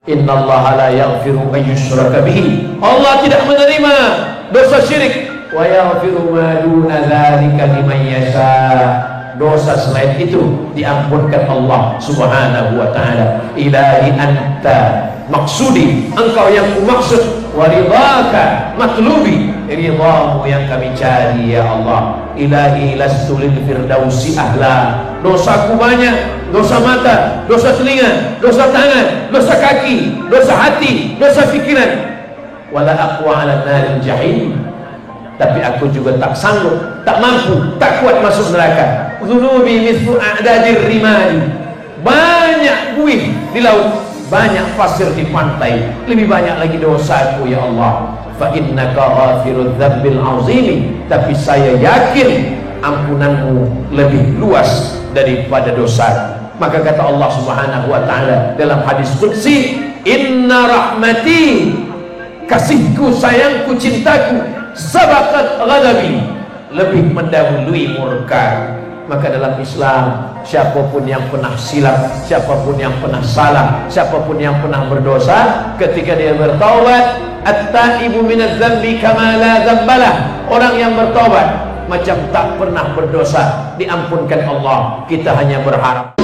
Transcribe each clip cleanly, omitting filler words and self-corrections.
Innallaha la yaghfiru an yushraka bihi. Allah tidak menerima dosa syirik. Wa yaghfiru ma duna dzalika liman yasha. Dosa selain itu diampunkan Allah Subhanahu wa taala. Ilahi anta maksudi, engkau yang kumaksud, wa ridhaka matlubi, ridhamu yang kami cari ya Allah. Ilahi lastu lil firdausi ahla. Dosaku banyak, dosa mata, dosa telinga, dosa tangan, dosa kaki, dosa hati, dosa pikiran. Wala aqwa ala naril jahim. Tapi aku juga tak sanggup, tak mampu, tak kuat masuk neraka. Dzunubi mithlu a'dadir rimali. Banyak buih di laut, banyak pasir di pantai, lebih banyak lagi dosaku ya Allah. Fa innaka ghafirudz dzambil azimi. Tapi saya yakin ampunanmu lebih luas daripada dosa. Maka kata Allah Subhanahu wa taala dalam hadis qudsi, inna rahmati, kasihku, sayangku, cintaku, sabaqat ghadabi, lebih mendahului murka. Maka dalam Islam, siapapun yang pernah silap, siapapun yang pernah salah, siapapun yang pernah berdosa, ketika dia bertaubat, at-taibu minadz dzambi kama la dzambalah. Orang yang bertaubat macam tak pernah berdosa, diampunkan Allah. Kita hanya berharap.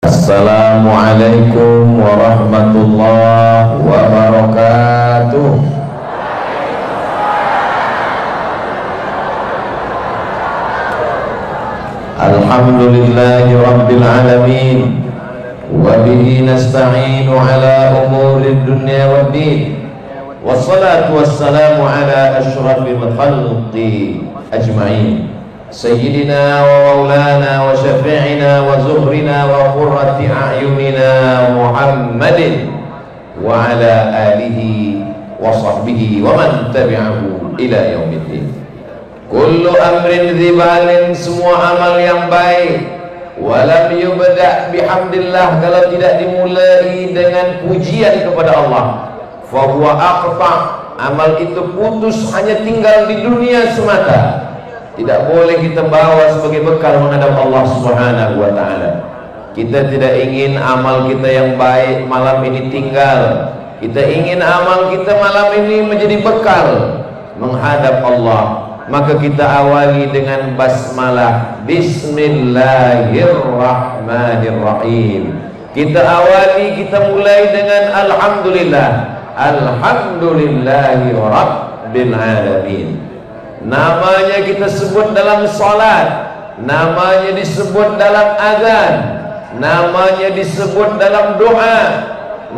Assalamualaikum warahmatullahi wabarakatuh. Alhamdulillahi rabbil alamin, wa bihi nasta'inu ala umuri dunya waddin, wassalatu wassalamu ala asyrafil khalqi ajma'in, sayyidina wa maulana wa syafi'ina wa zuhrina wa qurrati a'yunina Muhammadin wa ala alihi wa sahbihi wa man tabi'ahu ila yaumiddin. Kullu amrin dzibalin, semua amal yang baik, walam yubda' bihamdillah, kalau tidak dimulai dengan pujian kepada Allah, fa huwa aqta', amal itu putus, hanya tinggal di dunia semata. Tidak boleh kita bawa sebagai bekal menghadap Allah Subhanahu wa taala. Kita tidak ingin amal kita yang baik malam ini tinggal. Kita ingin amal kita malam ini menjadi bekal menghadap Allah. Maka kita awali dengan basmalah, bismillahirrahmanirrahim. Kita awali, kita mulai dengan alhamdulillah. Alhamdulillahi rabbil alamin. Namanya kita sebut dalam salat, namanya disebut dalam azan, namanya disebut dalam doa,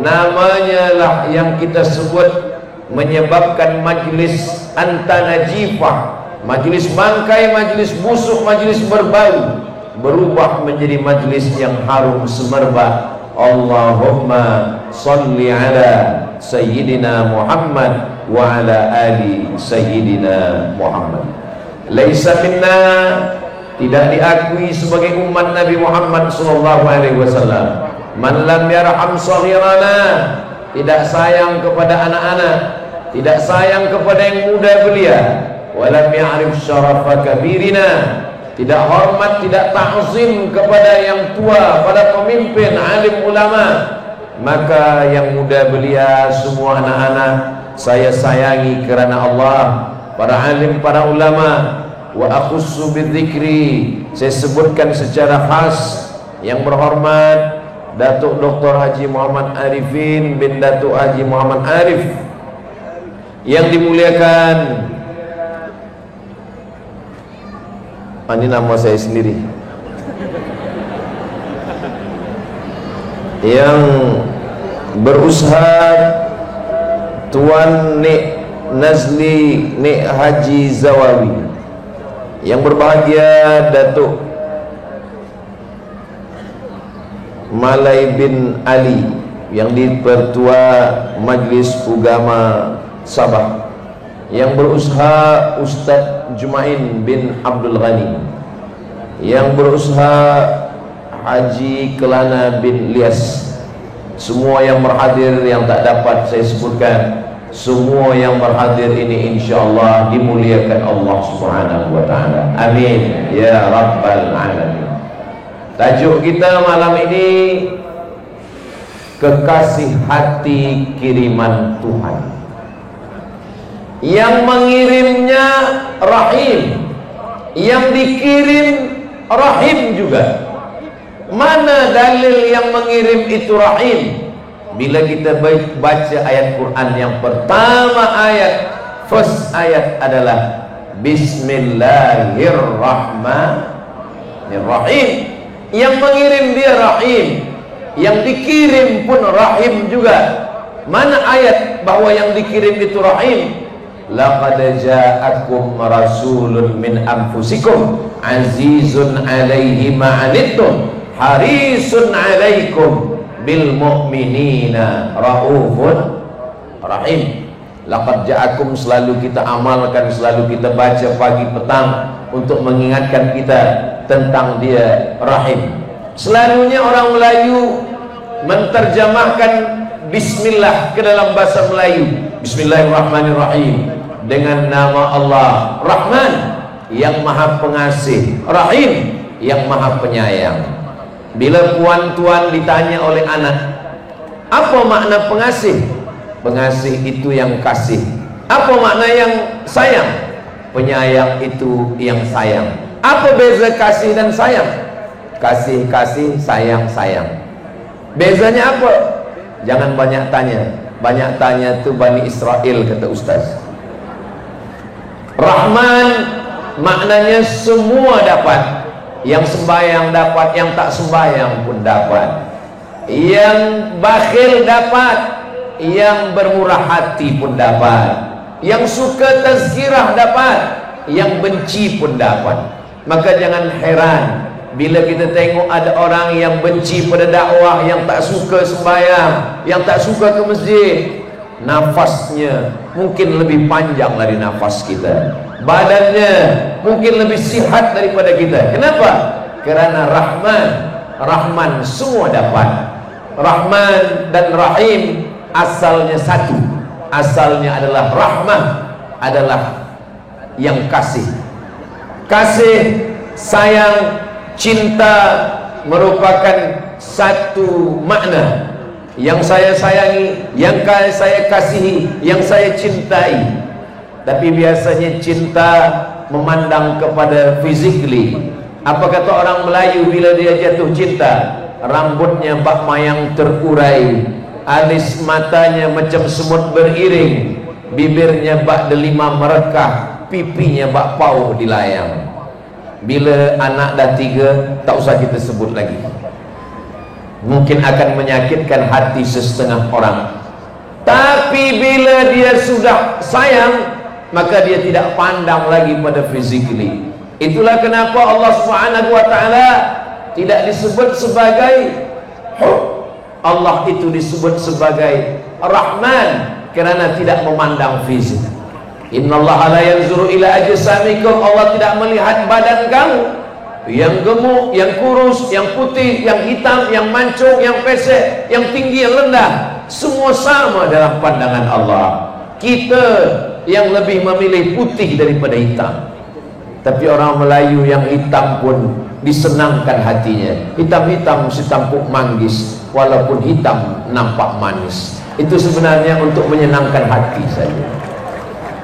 namanya lah yang kita sebut menyebabkan majlis antanajifah, majlis bangkai, majlis busuk, majlis berbau, berubah menjadi majlis yang harum semerbak. Allahumma salli ala Sayyidina Muhammad wa ala ali Sayyidina Muhammad. Laisa minna, tidak diakui sebagai umat Nabi Muhammad sallallahu alaihi wasallam, man lam yarham saghirana, tidak sayang kepada anak-anak, tidak sayang kepada yang muda belia, walam ya'rif syarafa kabirina, tidak hormat, tidak ta'zim kepada yang tua, pada pemimpin, alim ulama. Maka yang muda belia, semua anak-anak saya sayangi kerana Allah, para alim, para ulama. Wa akhussu bidzikri, saya sebutkan secara khas yang berhormat Datuk Dr. Haji Muhammad Arifin bin Datuk Haji Muhammad Arif, yang dimuliakan. Ini nama saya sendiri, yang berusaha Tuan Nik Nazli Nik Haji Zawawi, yang berbahagia Datuk Malai bin Ali, yang dipertua Majlis Ugama Sabah, yang berusaha Ustaz Jumain bin Abdul Ghani, yang berusaha Haji Kelana bin Lias, semua yang berhadir yang tak dapat saya sebutkan, semua yang berhadir ini insyaallah dimuliakan Allah Subhanahu wa taala. Amin ya rabbal alamin. Tajuk kita malam ini kekasih hati kiriman Tuhan. Yang mengirimnya Rahim, yang dikirim Rahim juga. Mana dalil yang mengirim itu Rahim? Bila kita baca ayat Quran yang pertama, first ayat adalah Bismillahirrahmanirrahim. Yang mengirim dia Rahim, yang dikirim pun Rahim juga. Mana ayat bahwa yang dikirim itu Rahim? Laqad ja'akum rasulun min anfusikum azizun 'alaihi ma 'anittum harisun 'alaikum bil mu'minina raufun rahim. Laqad ja'akum, selalu kita amalkan, selalu kita baca pagi petang untuk mengingatkan kita tentang dia Rahim. Selalunya orang Melayu menterjemahkan bismillah ke dalam bahasa Melayu, Bismillahirrahmanirrahim, dengan nama Allah Rahman yang maha pengasih, Rahim yang maha penyayang. Bila puan-tuan ditanya oleh anak, apa makna pengasih? Pengasih itu yang kasih. Apa makna yang sayang? Penyayang itu yang sayang. Apa beza kasih dan sayang? Kasih, kasih, sayang, sayang. Bezanya apa? Jangan banyak tanya. Banyak tanya itu Bani Israel, kata Ustaz. Rahman maknanya semua dapat. Yang sembahyang dapat, yang tak sembahyang pun dapat. Yang bakhil dapat, yang bermurah hati pun dapat. Yang suka tazkirah dapat, yang benci pun dapat. Maka jangan heran bila kita tengok ada orang yang benci pada dakwah, yang tak suka sembahyang, yang tak suka ke masjid. Nafasnya mungkin lebih panjang dari nafas kita, badannya mungkin lebih sihat daripada kita. Kenapa? Kerana Rahman semua dapat. Rahman dan Rahim asalnya satu. Asalnya adalah rahmah, adalah yang kasih. Kasih, sayang, cinta merupakan satu makna. Yang saya sayangi, yang saya kasihi, yang saya cintai. Tapi biasanya cinta memandang kepada physically. Apa kata orang Melayu bila dia jatuh cinta? Rambutnya bak mayang terurai, alis matanya macam semut beriring, bibirnya bak delima merekah, pipinya bak pauh dilayang. Bila anak dah 3, tak usah kita sebut lagi. Mungkin akan menyakitkan hati setengah orang. Tapi bila dia sudah sayang, maka dia tidak pandang lagi pada physically. Itulah kenapa Allah Subhanahu wa taala tidak disebut sebagai hub. Allah itu disebut sebagai Rahman kerana tidak memandang fisik. Innallaha la yanzuru ila ajsamikum. Allah tidak melihat badan kamu, yang gemuk, yang kurus, yang putih, yang hitam, yang mancung, yang pesek, yang tinggi, yang rendah, semua sama dalam pandangan Allah. Kita yang lebih memilih putih daripada hitam. Tapi orang Melayu yang hitam pun disenangkan hatinya. Hitam-hitam si tampuk manggis, walaupun hitam nampak manis. Itu sebenarnya untuk menyenangkan hati saja.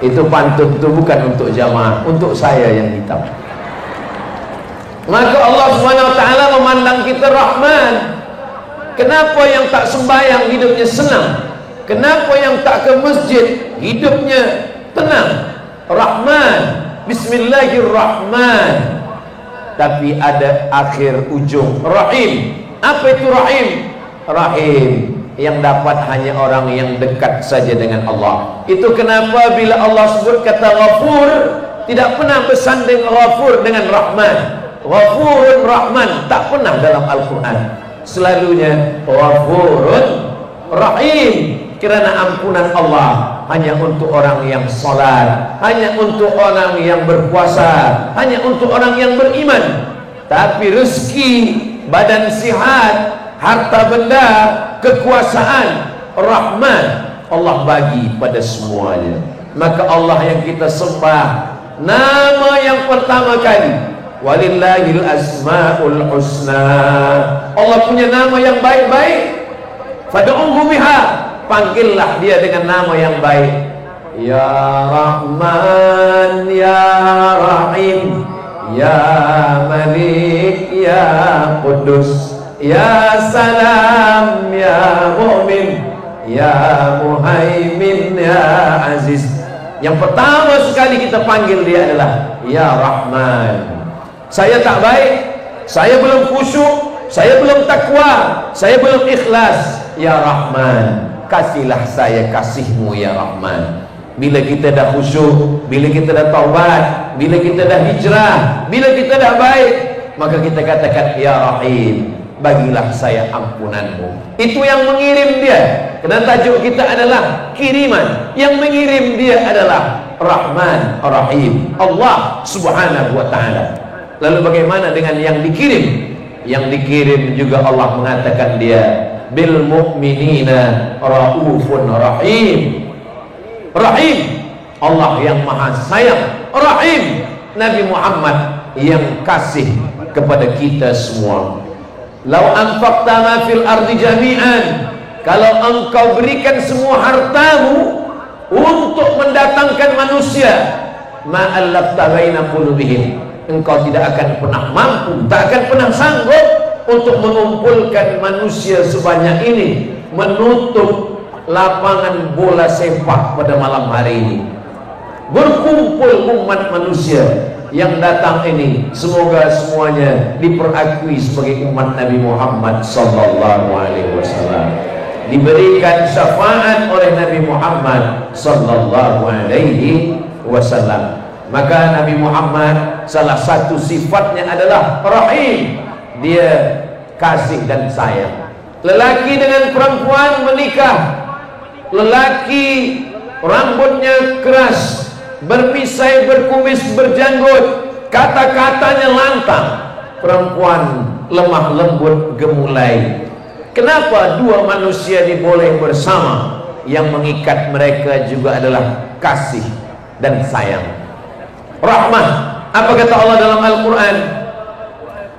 Itu pantun, itu bukan untuk jamaah, untuk saya yang hitam. Maka Allah Subhanahu wa taala memandang kita Rahman. Kenapa yang tak sembahyang hidupnya senang? Kenapa yang tak ke masjid hidupnya tenang? Rahman, Bismillahirrahman. Tapi ada akhir ujung Rahim. Apa itu Rahim? Rahim yang dapat hanya orang yang dekat saja dengan Allah. Itu kenapa bila Allah sebut kata Ghafur, tidak pernah bersanding Ghafur dengan Rahman. Ghafurun Rahman tak pernah dalam Al-Quran. Selalunya Ghafurun Rahim, kerana ampunan Allah hanya untuk orang yang salat, hanya untuk orang yang berpuasa, hanya untuk orang yang beriman. Tapi rezeki, badan sihat, harta benda, kekuasaan, Rahman Allah bagi pada semuanya. Maka Allah yang kita sembah, nama yang pertama kali, walillahil asmaul husna. Allah punya nama yang baik-baik. Fad'uhu biha, panggillah dia dengan nama yang baik. Ya Rahman, Ya Rahim, Ya Malik, Ya Qudus, Ya Salam, Ya Mu'min, Ya Muhaimin, Ya Aziz. Yang pertama sekali kita panggil dia adalah Ya Rahman. Saya tak baik, saya belum khusyuk, saya belum takwa, saya belum ikhlas. Ya Rahman, kasihlah saya kasihmu ya Rahman. Bila kita dah khusyuk, bila kita dah taubat, bila kita dah hijrah, bila kita dah baik, maka kita katakan Ya Rahim, bagilah saya ampunanmu. Itu yang mengirim dia. Kerana tajuk kita adalah kiriman. Yang mengirim dia adalah Rahman Rahim, Allah Subhanahu wa ta'ala. Lalu bagaimana dengan yang dikirim? Yang dikirim juga Allah mengatakan dia bil mu'minina raufun rahim. Rahim, Allah yang maha sayang. Rahim, Nabi Muhammad yang kasih kepada kita semua. Lau anfaqta ma fil ardi jami'an, kalau engkau berikan semua hartamu untuk mendatangkan manusia, ma allafta baina qulubihim, engkau tidak akan pernah mampu, tak akan pernah sanggup untuk mengumpulkan manusia sebanyak ini, menutup lapangan bola sepak pada malam hari ini. Berkumpul umat manusia yang datang ini, semoga semuanya diperakui sebagai umat Nabi Muhammad sallallahu alaihi wasallam, diberikan syafaat oleh Nabi Muhammad sallallahu alaihi wasallam. Maka Nabi Muhammad salah satu sifatnya adalah Rahim, dia kasih dan sayang. Lelaki dengan perempuan menikah, lelaki rambutnya keras, bermisai, berkumis, berjanggut, kata-katanya lantang. Perempuan lemah lembut, gemulai. Kenapa dua manusia diboleh bersama? Yang mengikat mereka juga adalah kasih dan sayang. Rahmah. Apa kata Allah dalam Al-Quran?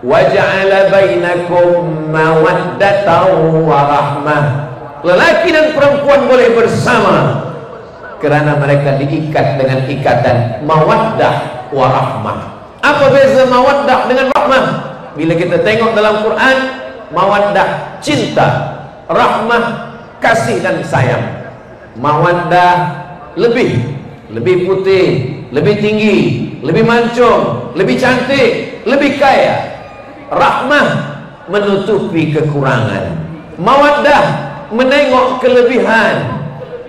Waja'ala bainakum mawaddatan wa rahmah. Lelaki dan perempuan boleh bersama kerana mereka diikat dengan ikatan mawaddah wa rahmah. Apa beza mawaddah dengan rahmah? Bila kita tengok dalam Quran, mawaddah cinta, rahmah kasih dan sayang. Mawaddah lebih putih, lebih tinggi, lebih mancung, lebih cantik, lebih kaya. Rahmah menutupi kekurangan. Mawaddah menengok kelebihan.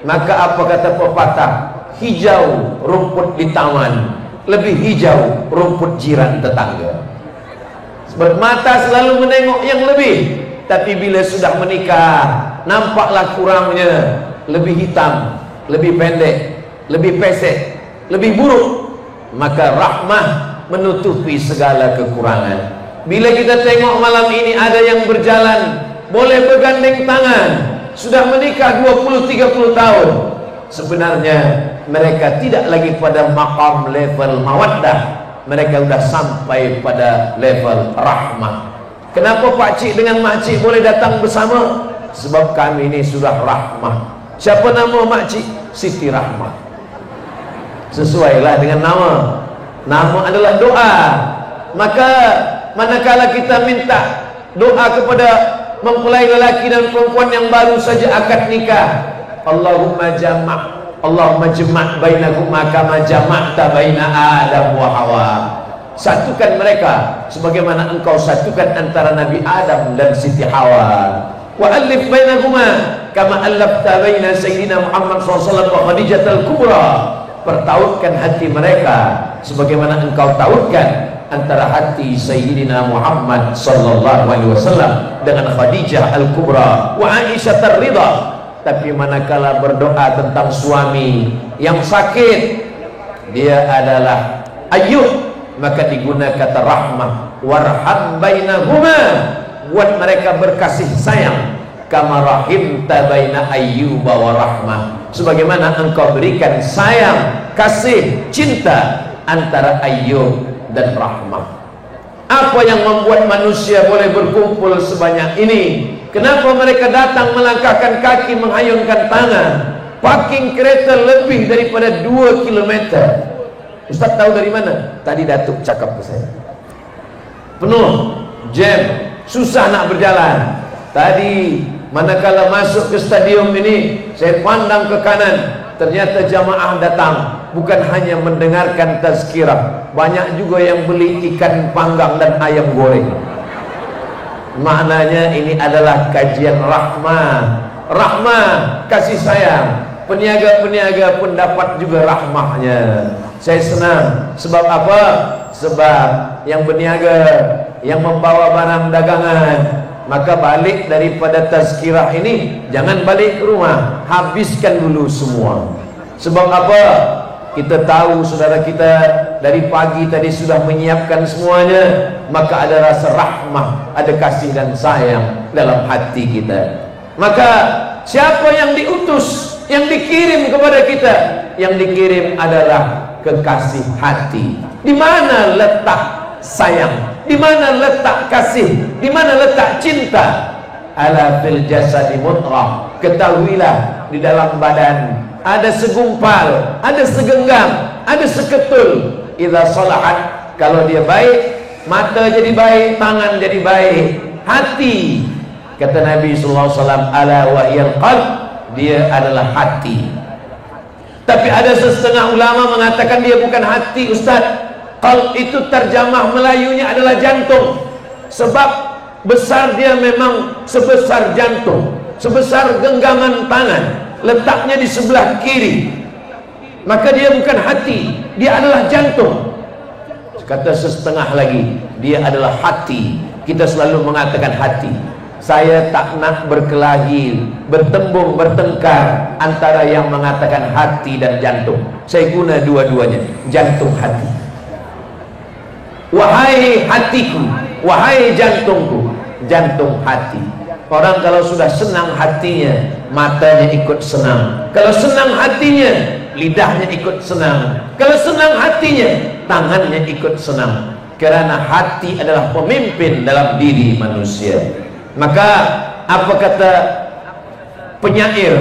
Maka apa kata pepatah? Hijau rumput di taman, lebih hijau rumput jiran tetangga. Sebab mata selalu menengok yang lebih, tapi bila sudah menikah, nampaklah kurangnya. Lebih hitam, lebih pendek, lebih pesek, lebih buruk. Maka rahmah menutupi segala kekurangan. Bila kita tengok malam ini ada yang berjalan boleh bergandeng tangan, sudah menikah 20-30 tahun, sebenarnya mereka tidak lagi pada maqam level mawaddah, mereka sudah sampai pada level rahmah. Kenapa pakcik dengan makcik boleh datang bersama? Sebab kami ini sudah rahmah. Siapa nama makcik? Siti Rahmah. Sesuailah dengan nama. Nama adalah doa. Maka manakala kita minta doa kepada mempelai lelaki dan perempuan yang baru saja akad nikah, Allahumma jama' bainahuma kama jama'ta baina Adam wa Hawa. Satukan mereka sebagaimana engkau satukan antara Nabi Adam dan Siti Hawa. Wa alif bainahuma kama allafta baina Sayyidina Muhammad SAW wa Khadijah al-Kubra. Pertautkan hati mereka sebagaimana engkau tautkan antara hati Sayyidina Muhammad sallallahu alaihi wasallam dengan Khadijah al-Kubra wa Aisyah ar-Ridha. Tapi manakala berdoa tentang suami yang sakit, dia adalah Ayyub, maka digunakan kata rahmah. Warham bainahuma, buat mereka berkasih sayang. kama rahimta baina Ayyub wa rahmah, sebagaimana engkau berikan sayang, kasih, cinta antara Ayyub dan Rahmah. Apa yang membuat manusia boleh berkumpul sebanyak ini? Kenapa mereka datang melangkahkan kaki, menghayunkan tangan, parking kereta lebih daripada 2 km? Ustaz tahu dari mana? Tadi Datuk cakap ke saya. Penuh, jam, susah nak berjalan. Tadi manakala masuk ke stadium ini, saya pandang ke kanan, ternyata jamaah datang, bukan hanya mendengarkan tazkirah, banyak juga yang beli ikan panggang dan ayam goreng. Maknanya ini adalah kajian rahmah. Rahmah, kasih sayang. Peniaga-peniaga pun dapat juga rahmahnya. Saya senang. Sebab apa? Sebab yang berniaga, yang membawa barang dagangan, maka balik daripada tazkirah ini, jangan balik ke rumah, habiskan dulu semua. Sebab apa? Kita tahu saudara kita dari pagi tadi sudah menyiapkan semuanya, maka ada rasa rahmah, ada kasih dan sayang dalam hati kita. Maka siapa yang diutus, yang dikirim kepada kita? Yang dikirim adalah kekasih hati. Di mana letak sayang? Di mana letak kasih? Di mana letak cinta? Ala fil jasadi mudghah. Ketahuilah di dalam badan ada segumpal, ada segenggam, ada seketul. Idza salahat, kalau dia baik, mata jadi baik, tangan jadi baik, hati. Kata Nabi sallallahu alaihi wasallam, ala wahyal qalb, dia adalah hati. Tapi ada setengah ulama mengatakan dia bukan hati, Ustaz. Qalb itu terjemah Melayunya adalah jantung. Sebab besar dia memang sebesar jantung, sebesar genggaman tangan, letaknya di sebelah kiri. Maka dia bukan hati, dia adalah jantung. Kata setengah lagi, dia adalah hati. Kita selalu mengatakan hati. Saya tak nak berkelahi, bertembung, bertengkar antara yang mengatakan hati dan jantung. Saya guna dua-duanya, jantung hati. Wahai hatiku, wahai jantungku, jantung hati. Orang kalau sudah senang hatinya, matanya ikut senang. Kalau senang hatinya, lidahnya ikut senang. Kalau senang hatinya, tangannya ikut senang. Karena hati adalah pemimpin dalam diri manusia. Maka apa kata penyair?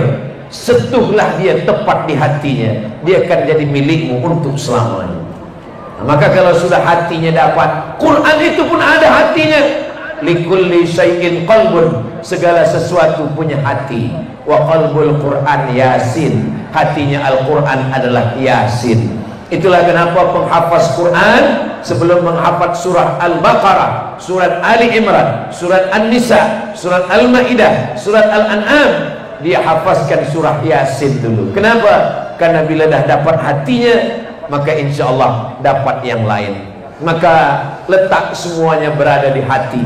Sentuhlah dia tepat di hatinya, dia akan jadi milikmu untuk selamanya. Maka kalau sudah hatinya dapat, Quran itu pun ada hatinya. Likulli syai'in qalbun, segala sesuatu punya hati. Wa qalbul Quran Yasin, hatinya Al-Quran adalah Yasin. Itulah kenapa penghafaz Quran sebelum menghafaz surah Al-Baqarah, surat Ali Imran, surat An-Nisa, surat Al-Maidah, surat Al-An'am, dia hafazkan surah Yasin dulu. Kenapa? Karena bila dah dapat hatinya, maka insya Allah dapat yang lain. Maka letak semuanya berada di hati.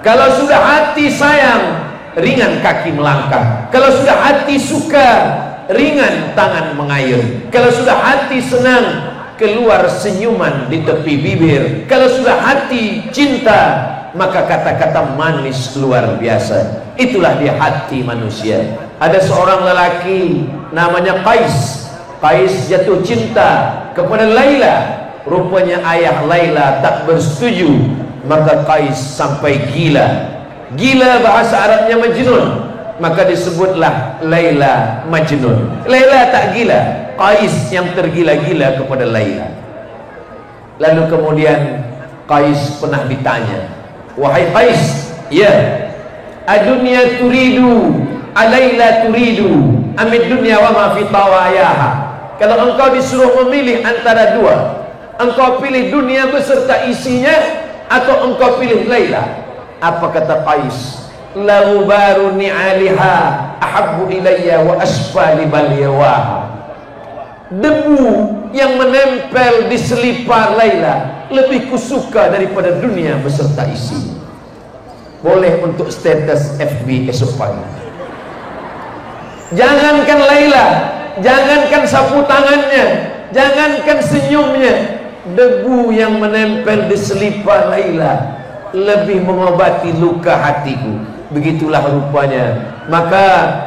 Kalau sudah hati sayang, ringan kaki melangkah. Kalau sudah hati suka, ringan tangan mengayun. Kalau sudah hati senang, keluar senyuman di tepi bibir. Kalau sudah hati cinta, maka kata-kata manis luar biasa. Itulah dia hati manusia. Ada seorang lelaki namanya Qais. Qais jatuh cinta kepada Laila. Rupanya ayah Laila tak bersetuju, maka Qais sampai gila. Gila bahasa Arabnya majnun, maka disebutlah Laila majnun. Laila tak gila, Qais yang tergila-gila kepada Laila. Lalu kemudian Qais pernah ditanya, wahai Qais, ya, adunya turidu, alaila turidu, amid dunya wa ma fi tawayaha. Kalau engkau disuruh memilih antara dua, engkau pilih dunia beserta isinya atau engkau pilih Laila? Apa kata Qais? Lahu baru ni'aliha ahabbu ilayya wa asfa li balyawaha. Debu yang menempel di selipar Laila lebih kusuka daripada dunia beserta isi. Boleh untuk status FB esok pagi. Jangankan Laila, jangankan sapu tangannya, jangankan senyumnya, debu yang menempel di selipar Laila lebih mengobati luka hatiku. Begitulah rupanya Maka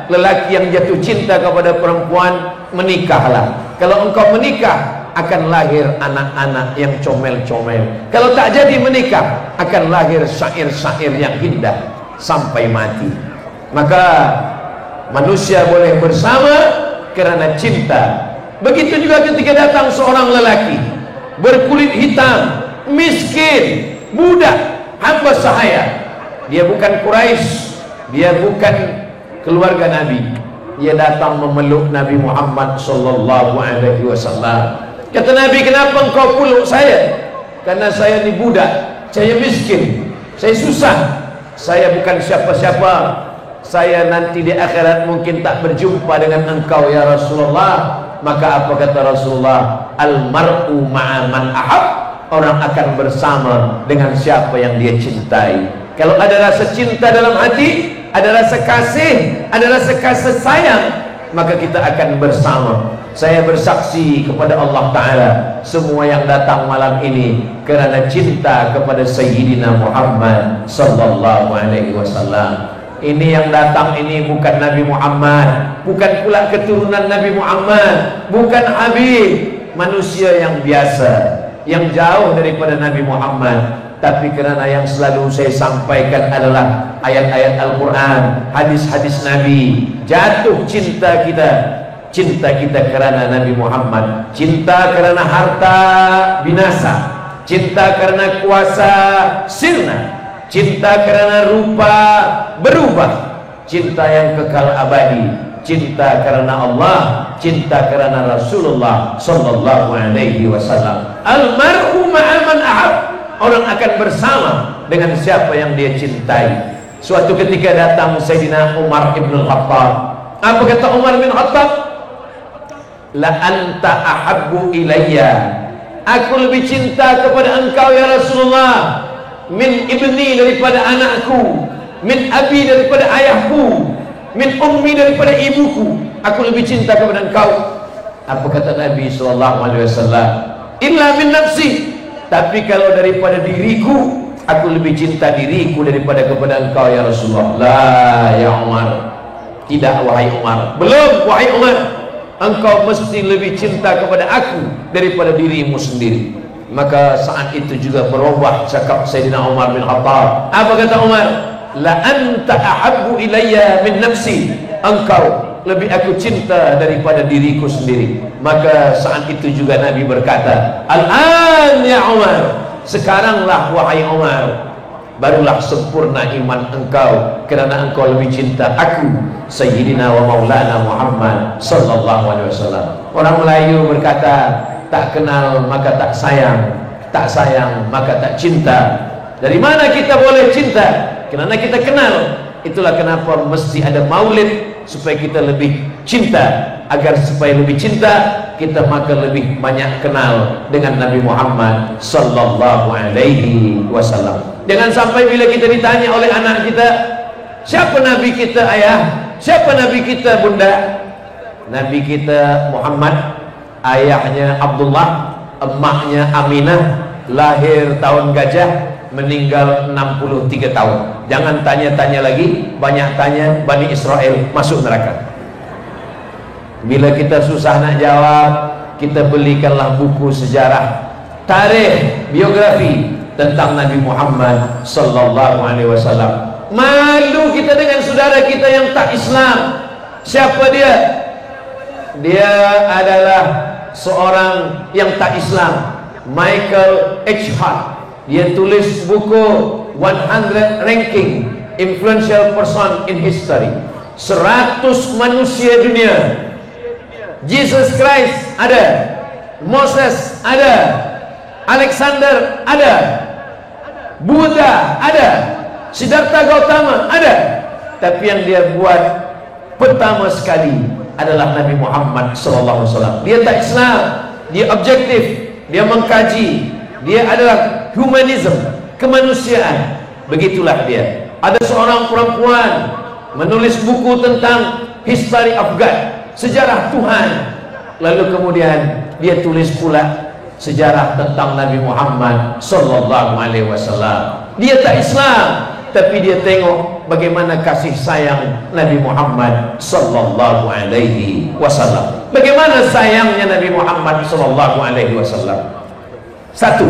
lelaki yang jatuh cinta kepada perempuan, menikahlah. Kalau engkau menikah, akan lahir anak-anak yang comel-comel. Kalau tak jadi menikah, akan lahir syair-syair yang indah sampai mati. Maka manusia boleh bersama kerana cinta. Begitu juga ketika datang seorang lelaki berkulit hitam, miskin, budak, hamba sahaya. Dia bukan Quraisy, dia bukan keluarga Nabi. Dia datang memeluk Nabi Muhammad sallallahu alaihi wasallam. Kata Nabi, kenapa engkau peluk saya? Karena saya ni budak, saya miskin, saya susah, saya bukan siapa-siapa. Saya nanti di akhirat mungkin tak berjumpa dengan engkau ya Rasulullah. Maka apa kata Rasulullah? Al-mar'u ma'a man ahab. Orang akan bersama dengan siapa yang dia cintai. Kalau ada rasa cinta dalam hati, ada rasa kasih, ada rasa kasih sayang, maka kita akan bersama. Saya bersaksi kepada Allah Ta'ala, semua yang datang malam ini kerana cinta kepada Sayyidina Muhammad sallallahu alaihi wasallam. Ini yang datang ini bukan Nabi Muhammad, bukan pula keturunan Nabi Muhammad, bukan Habib, manusia yang biasa, yang jauh daripada Nabi Muhammad. Tapi kerana yang selalu saya sampaikan adalah ayat-ayat Al-Quran, hadis-hadis Nabi. Jatuh cinta kita kerana Nabi Muhammad. Cinta kerana harta binasa, cinta kerana kuasa sirna, cinta kerana rupa berubah, cinta yang kekal abadi, cinta kerana Allah, cinta kerana Rasulullah sallallahu alaihi wasallam. Al-mar'u ma'a man ahab. Orang akan bersama dengan siapa yang dia cintai. Suatu ketika datang Sayyidina Umar ibn Khattab. Apa kata Umar bin Khattab? La anta ahabbu ilayya. Aku lebih cinta kepada engkau ya Rasulullah min ibni, daripada anakku, min abi, daripada ayahku, min ummi, daripada ibuku. Aku lebih cinta kepada engkau. Apa kata Nabi sallallahu alaihi wasallam? Illa min nafsi. Tapi kalau daripada diriku, aku lebih cinta diriku daripada kepada engkau ya Rasulullah. La ya Umar. Tidak wahai Umar. Belum wahai Umar. Engkau mesti lebih cinta kepada aku daripada dirimu sendiri. Maka saat itu juga berubah cakap Sayyidina Umar bin Khattab. Apa kata Umar? La anta ahabbu ilayya min nafsi. Engkau lebih aku cinta daripada diriku sendiri. Maka saat itu juga Nabi berkata, Al-an ya Umar. Sekaranglah wahai Umar, barulah sempurna iman engkau, kerana engkau lebih cinta aku, Sayyidina wa Maulana Muhammad sallallahu alaihi wasallam. Orang Melayu berkata, tak kenal maka tak sayang, tak sayang maka tak cinta. Dari mana kita boleh cinta? Kerana kita kenal. Itulah kenapa mesti ada maulid, supaya kita lebih cinta. Agar supaya lebih cinta, kita maka lebih banyak kenal dengan Nabi Muhammad sallallahu alaihi wasallam. Jangan sampai bila kita ditanya oleh anak kita, siapa Nabi kita ayah? Siapa Nabi kita bunda? Nabi kita Muhammad, ayahnya Abdullah, emaknya Aminah, lahir tahun gajah, meninggal 63 tahun. Jangan tanya-tanya lagi, banyak tanya, Bani Israel masuk neraka. Bila kita susah nak jawab, kita belikanlah buku sejarah, tarikh, biografi tentang Nabi Muhammad sallallahu alaihi wasallam. Malu kita dengan saudara kita yang tak Islam. Siapa dia? Dia adalah seorang yang tak Islam, Michael H. Hart. Dia tulis buku 100 Ranking Influential Person in History. 100 manusia dunia. Jesus Christ ada, Moses ada, Alexander ada, Buddha ada, Siddhartha Gautama ada. Tapi yang dia buat pertama sekali adalah Nabi Muhammad SAW. Dia tak Islam, dia objektif, dia mengkaji, dia adalah humanism, kemanusiaan. Begitulah dia. Ada seorang perempuan menulis buku tentang History of God, sejarah Tuhan. Lalu kemudian dia tulis pula sejarah tentang Nabi Muhammad sallallahu alaihi wasallam. Dia tak Islam, tapi dia tengok bagaimana kasih sayang Nabi Muhammad sallallahu alaihi wasallam. Bagaimana sayangnya Nabi Muhammad sallallahu alaihi wasallam? Satu,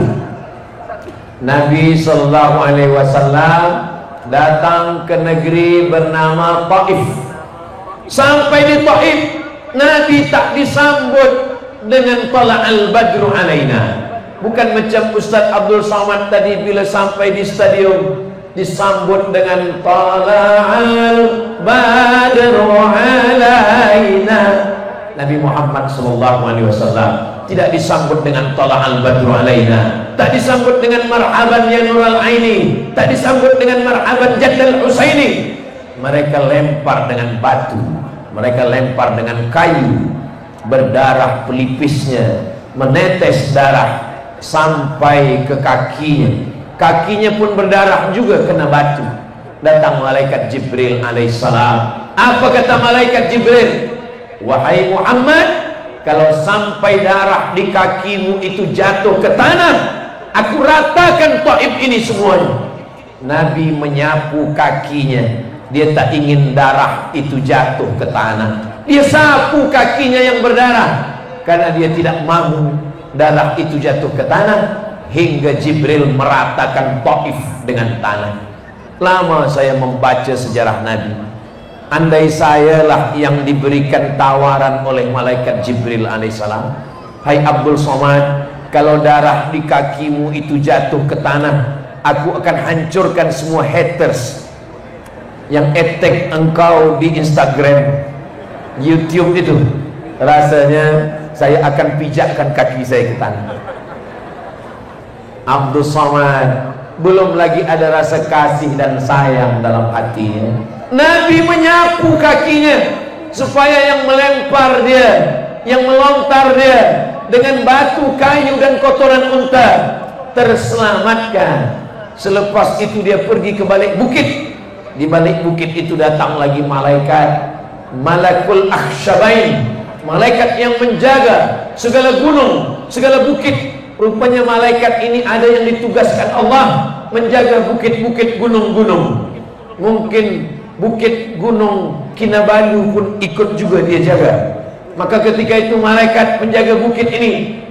Nabi sallallahu alaihi wasallam datang ke negeri bernama Taif. Sampai di Taif, Nabi tak disambut dengan tala'al badru alaina. Bukan macam Ustaz Abdul Somad tadi bila sampai di stadium disambut dengan tala'al badru alaina. Nabi Muhammad sallallahu alaihi wasallam tidak disambut dengan tala'al badru alaina, tak disambut dengan marhaban ya nurul aini, tak disambut dengan marhaban jaddal husaini. Mereka lempar dengan batu, mereka lempar dengan kayu, berdarah pelipisnya, menetes darah sampai ke kakinya. Kakinya pun berdarah juga kena batu. Datang malaikat Jibril alaihissalam. Apa kata malaikat Jibril? Wahai Muhammad, kalau sampai darah di kakimu itu jatuh ke tanah, aku ratakan Taif ini semuanya. Nabi menyapu kakinya. Dia tak ingin darah itu jatuh ke tanah. Dia sapu kakinya yang berdarah karena dia tidak mahu darah itu jatuh ke tanah. Hingga Jibril meratakan Taif dengan tanah. Lama saya membaca sejarah Nabi. Andai sayalah yang diberikan tawaran oleh malaikat Jibril alaihissalam, hai Abdul Somad, kalau darah di kakimu itu jatuh ke tanah, aku akan hancurkan semua haters yang attack engkau di Instagram, YouTube itu. Rasanya saya akan pijakkan kaki saya ke tanah. Abdul Somad belum lagi ada rasa kasih dan sayang dalam hatinya. Nabi menyapu kakinya supaya yang melempar dia, yang melontar dia dengan batu, kayu dan kotoran unta terselamatkan. Selepas itu dia pergi ke balik bukit. Di balik bukit itu datang lagi malaikat, Malakul Akhshabain, malaikat yang menjaga segala gunung, segala bukit. Rupanya malaikat ini ada yang ditugaskan Allah menjaga bukit-bukit gunung-gunung. Mungkin bukit gunung Kinabalu pun ikut juga dia jaga. Maka ketika itu malaikat penjaga bukit ini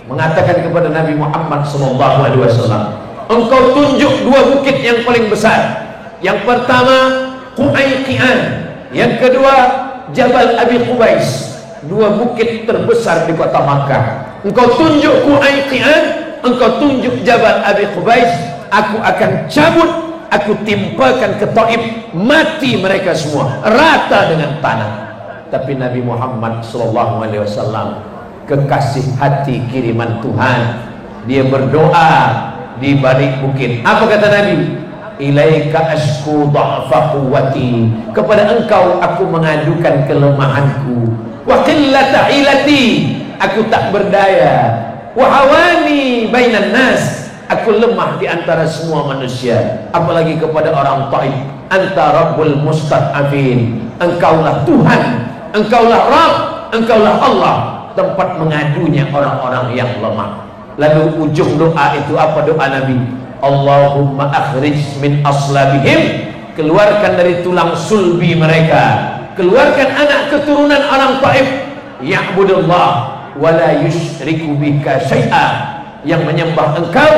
mengatakan kepada Nabi Muhammad SAW, engkau tunjuk dua bukit yang paling besar. Yang pertama Qu'ayqi'an, yang kedua Jabal Abi Qubais, dua bukit terbesar di kota Makkah. Engkau tunjuk Qu'ayqi'an, engkau tunjuk Jabal Abi Qubais, aku akan cabut, aku timpakan ke Taif, mati mereka semua, rata dengan tanah. Tapi Nabi Muhammad SAW, kekasih hati kiriman Tuhan, dia berdoa di balik bukit. Apa kata Nabi? Ilaika ashku dha'fa quwwati, kepada engkau aku mengadukan kelemahanku, wa qillata hilati, aku tak berdaya, wa hawani bainan nas, aku lemah di antara semua manusia, apalagi kepada orang Taif. Anta rabbul mustad'afin, engkaulah Tuhan, engkaulah Rabb, engkaulah Allah, tempat mengadunya orang-orang yang lemah. Lalu ujung doa itu apa doa Nabi? Allahumma akhrij min aslabihim, keluarkan dari tulang sulbi mereka, keluarkan anak keturunan orang Taif, ya'budullah wa la yusyriku bika syai'a, yang menyembah engkau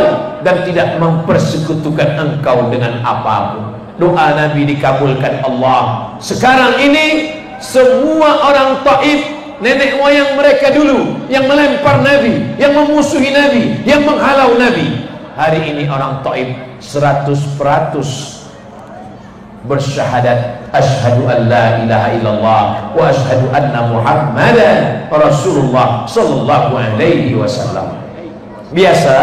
dan tidak mempersekutukan engkau dengan apapun. Doa Nabi dikabulkan Allah. Sekarang ini semua orang Taif, nenek moyang mereka dulu yang melempar Nabi, yang memusuhi Nabi, yang menghalau Nabi, hari ini orang Taif 100% bersyahadat asyhadu an la ilaha illallah wa asyhadu anna muhammadan rasulullah sallallahu alaihi wasallam. Biasa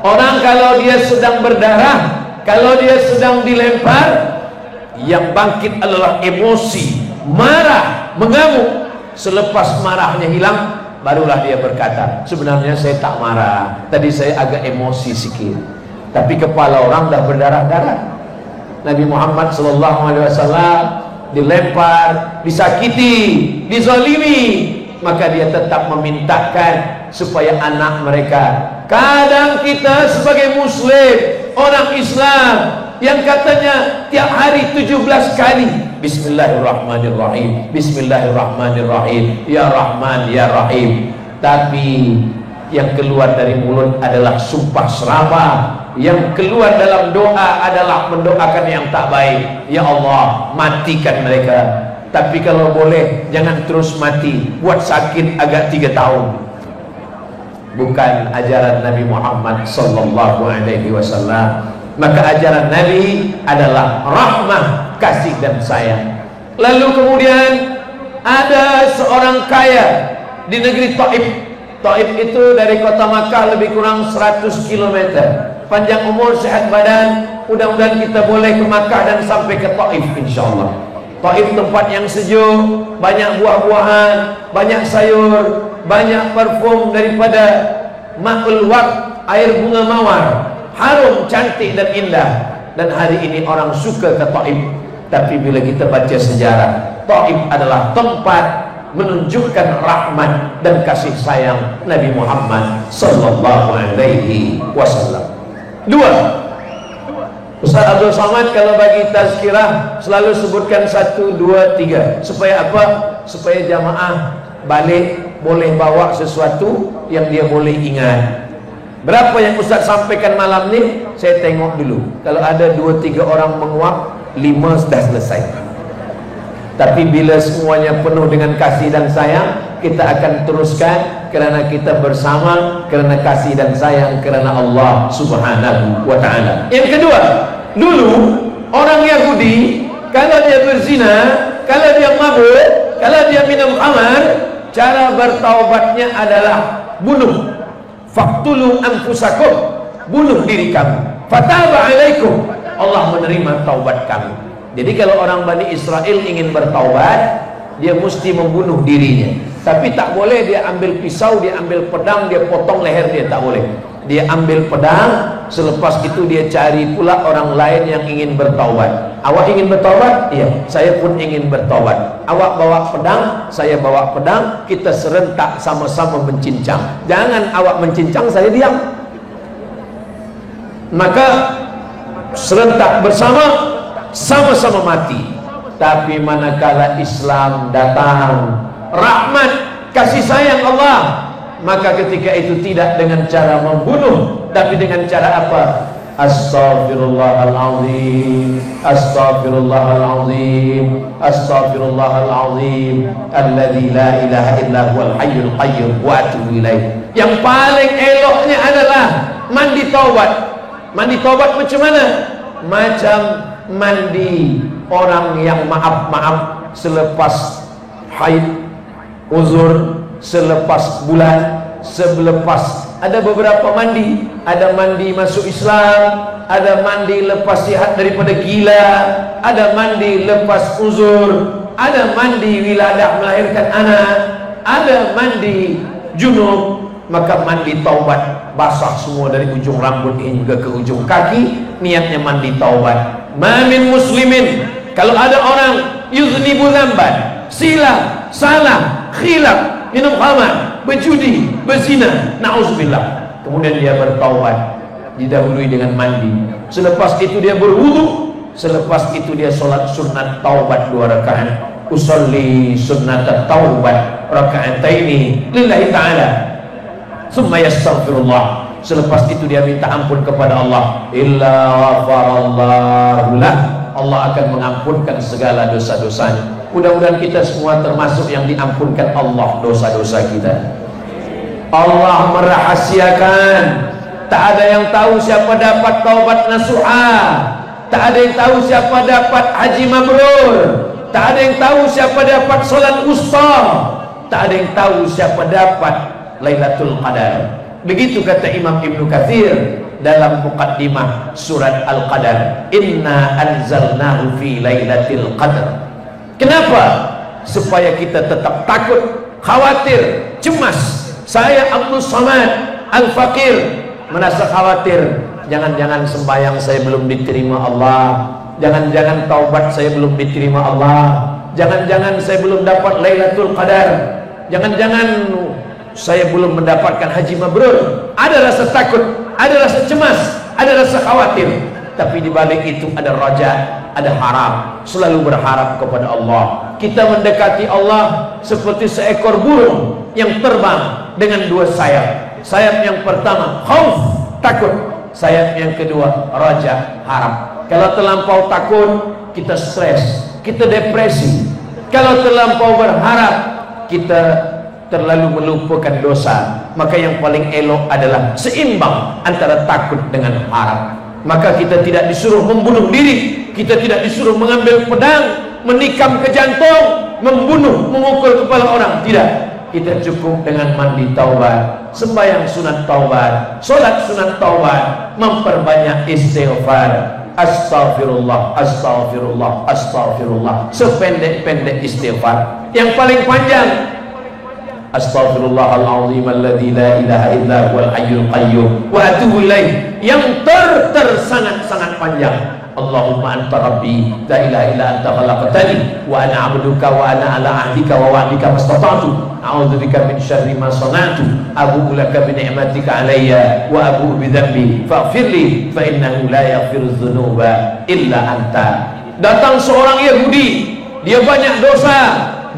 orang kalau dia sedang berdarah, kalau dia sedang dilempar, yang bangkit adalah emosi, marah, mengamuk. Selepas marahnya hilang, barulah dia berkata, sebenarnya saya tak marah, tadi saya agak emosi sikit, tapi kepala orang dah berdarah-darah. Nabi Muhammad SAW dilempar, disakiti, dizalimi, maka dia tetap memintakan supaya anak mereka. Kadang kita sebagai muslim, orang Islam, yang katanya tiap hari 17 kali Bismillahirrahmanirrahim, Bismillahirrahmanirrahim, Ya Rahman Ya Rahim, tapi yang keluar dari mulut adalah sumpah serapah, yang keluar dalam doa adalah mendoakan yang tak baik. Ya Allah, matikan mereka. Tapi kalau boleh jangan terus mati, buat sakit agak 3 tahun. Bukan ajaran Nabi Muhammad sallallahu alaihi wasallam. Maka ajaran Nabi adalah rahmah, kasih dan sayang. Lalu kemudian ada seorang kaya di negeri Taif. Taif itu dari kota Makkah lebih kurang 100 km. Panjang umur, sehat badan, mudah-mudahan kita boleh ke Makkah dan sampai ke Taif insyaallah. Taif tempat yang sejuk, banyak buah-buahan, banyak sayur, banyak parfum daripada ma'ul waq, air bunga mawar, harum, cantik dan indah. Dan hari ini orang suka ke Taif. Tapi bila kita baca sejarah, Taif adalah tempat menunjukkan rahmat dan kasih sayang Nabi Muhammad sallallahu alaihi wasallam. 2. Ustaz Abdul Somad kalau bagi tazkirah selalu sebutkan 1, 2, 3. Supaya apa? Supaya jamaah balik boleh bawa sesuatu yang dia boleh ingat. Berapa yang Ustaz sampaikan malam ni? Saya tengok dulu. Kalau ada 2, 3 orang menguap, 5 sudah selesai. Tapi bila semuanya penuh dengan kasih dan sayang, kita akan teruskan kerana kita bersama, kerana kasih dan sayang, kerana Allah Subhanahu wa ta'ala. Yang kedua, dulu orang Yahudi kalau dia berzina, kalau dia mabuk, kalau dia minum khamar, cara bertaubatnya adalah bunuh. Faqtulu anfusakum, bunuh diri kamu. Fataba alaikum, Allah menerima taubat kamu. Jadi kalau orang Bani Israel ingin bertaubat, dia mesti membunuh dirinya. Tapi tak boleh dia ambil pisau, dia ambil pedang, dia potong leher dia, tak boleh. Dia ambil pedang, selepas itu dia cari pula orang lain yang ingin bertaubat. Awak ingin bertaubat? Iya, saya pun ingin bertaubat. Awak bawa pedang, saya bawa pedang, kita serentak sama-sama mencincang. Jangan awak mencincang, saya diam. Maka serentak bersama, sama-sama mati. Tapi manakala Islam datang, rahmat, kasih sayang Allah, maka ketika itu tidak dengan cara membunuh, tapi dengan cara apa? Astaghfirullahaladzim, Astaghfirullahaladzim, Astaghfirullahaladzim, alladzi la ilaha illa huwal hayyul qayyum wa atubu ilaih. Yang paling eloknya adalah mandi taubat. Mandi taubat macam mana? Macam mandi orang yang maaf-maaf selepas haid, uzur, selepas bulan, selepas. Ada beberapa mandi. Ada mandi masuk Islam, ada mandi lepas sihat daripada gila, ada mandi lepas uzur, ada mandi wiladah melahirkan anak, ada mandi junub. Maka mandi taubat, basah semua dari ujung rambut hingga ke ujung kaki, niatnya mandi taubat. Ma min muslimin, kalau ada orang yuznibu dzamban, silah, salah, khilaf, minum khamar, berjudi, berzina, na'udzubillah, kemudian dia bertaubat, didahului dengan mandi, selepas itu dia berwudu, selepas itu dia solat sunat taubat 2 rakaat. Usolli sunnat taubat raka'ataini lillahi ta'ala, summa yastaghfirullah, selepas itu dia minta ampun kepada Allah, illa ghafarallahu lah, Allah akan mengampunkan segala dosa-dosanya. Mudah-mudahan kita semua termasuk yang diampunkan Allah dosa-dosa kita. Allah merahasiakan, tak ada yang tahu siapa dapat taubat nasuha, tak ada yang tahu siapa dapat haji mabrur, tak ada yang tahu siapa dapat salat wusta, tak ada yang tahu siapa dapat Lailatul Qadar. Begitu kata Imam Ibnu Katsir dalam muqaddimah surat Al-Qadar, inna anzalnahu fi lailatul qadar. Kenapa? Supaya kita tetap takut, khawatir, cemas. Saya Abdul Somad Al-Fakir merasa khawatir, jangan-jangan sembahyang saya belum diterima Allah, jangan-jangan taubat saya belum diterima Allah, jangan-jangan saya belum dapat Lailatul Qadar, jangan-jangan saya belum mendapatkan haji mabrur. Ada rasa takut, ada rasa cemas, ada rasa khawatir. tapi di balik itu ada raja, ada harap, selalu berharap kepada Allah. Kita mendekati Allah seperti seekor burung yang terbang dengan dua sayap. Sayap yang pertama khauf, takut. Sayap yang kedua raja, harap. Kalau terlampau takut, kita stres, kita depresi. Kalau terlampau berharap, kita terlalu melupakan dosa. Maka yang paling elok adalah seimbang antara takut dengan harap. Maka kita tidak disuruh membunuh diri, kita tidak disuruh mengambil pedang, menikam ke jantung, membunuh, memukul kepala orang. Tidak. Kita cukup dengan mandi taubat, sembahyang sunat taubat, solat sunat taubat, memperbanyak istighfar. Astaghfirullah, astaghfirullah, astaghfirullah. Sependek-pendek istighfar. Yang paling panjang, astaghfirullahaladzim alladzi la ilaha illa huwal hayyul qayyum wa atubu ilaih. Yang sangat-sangat panjang, Allahumma anta rabbi la ilaha illa anta khalaqtani wa ana 'abduka wa ana 'ala 'ahdika wa wa'dika mastata'tu a'udzubika min syarri ma sana'tu abu'u laka bi ni'matika 'alayya wa abu'u bi dhanbi faghfirli fa innahu la yaghfiru dzunuba illa anta. Datang seorang Yahudi, dia banyak dosa,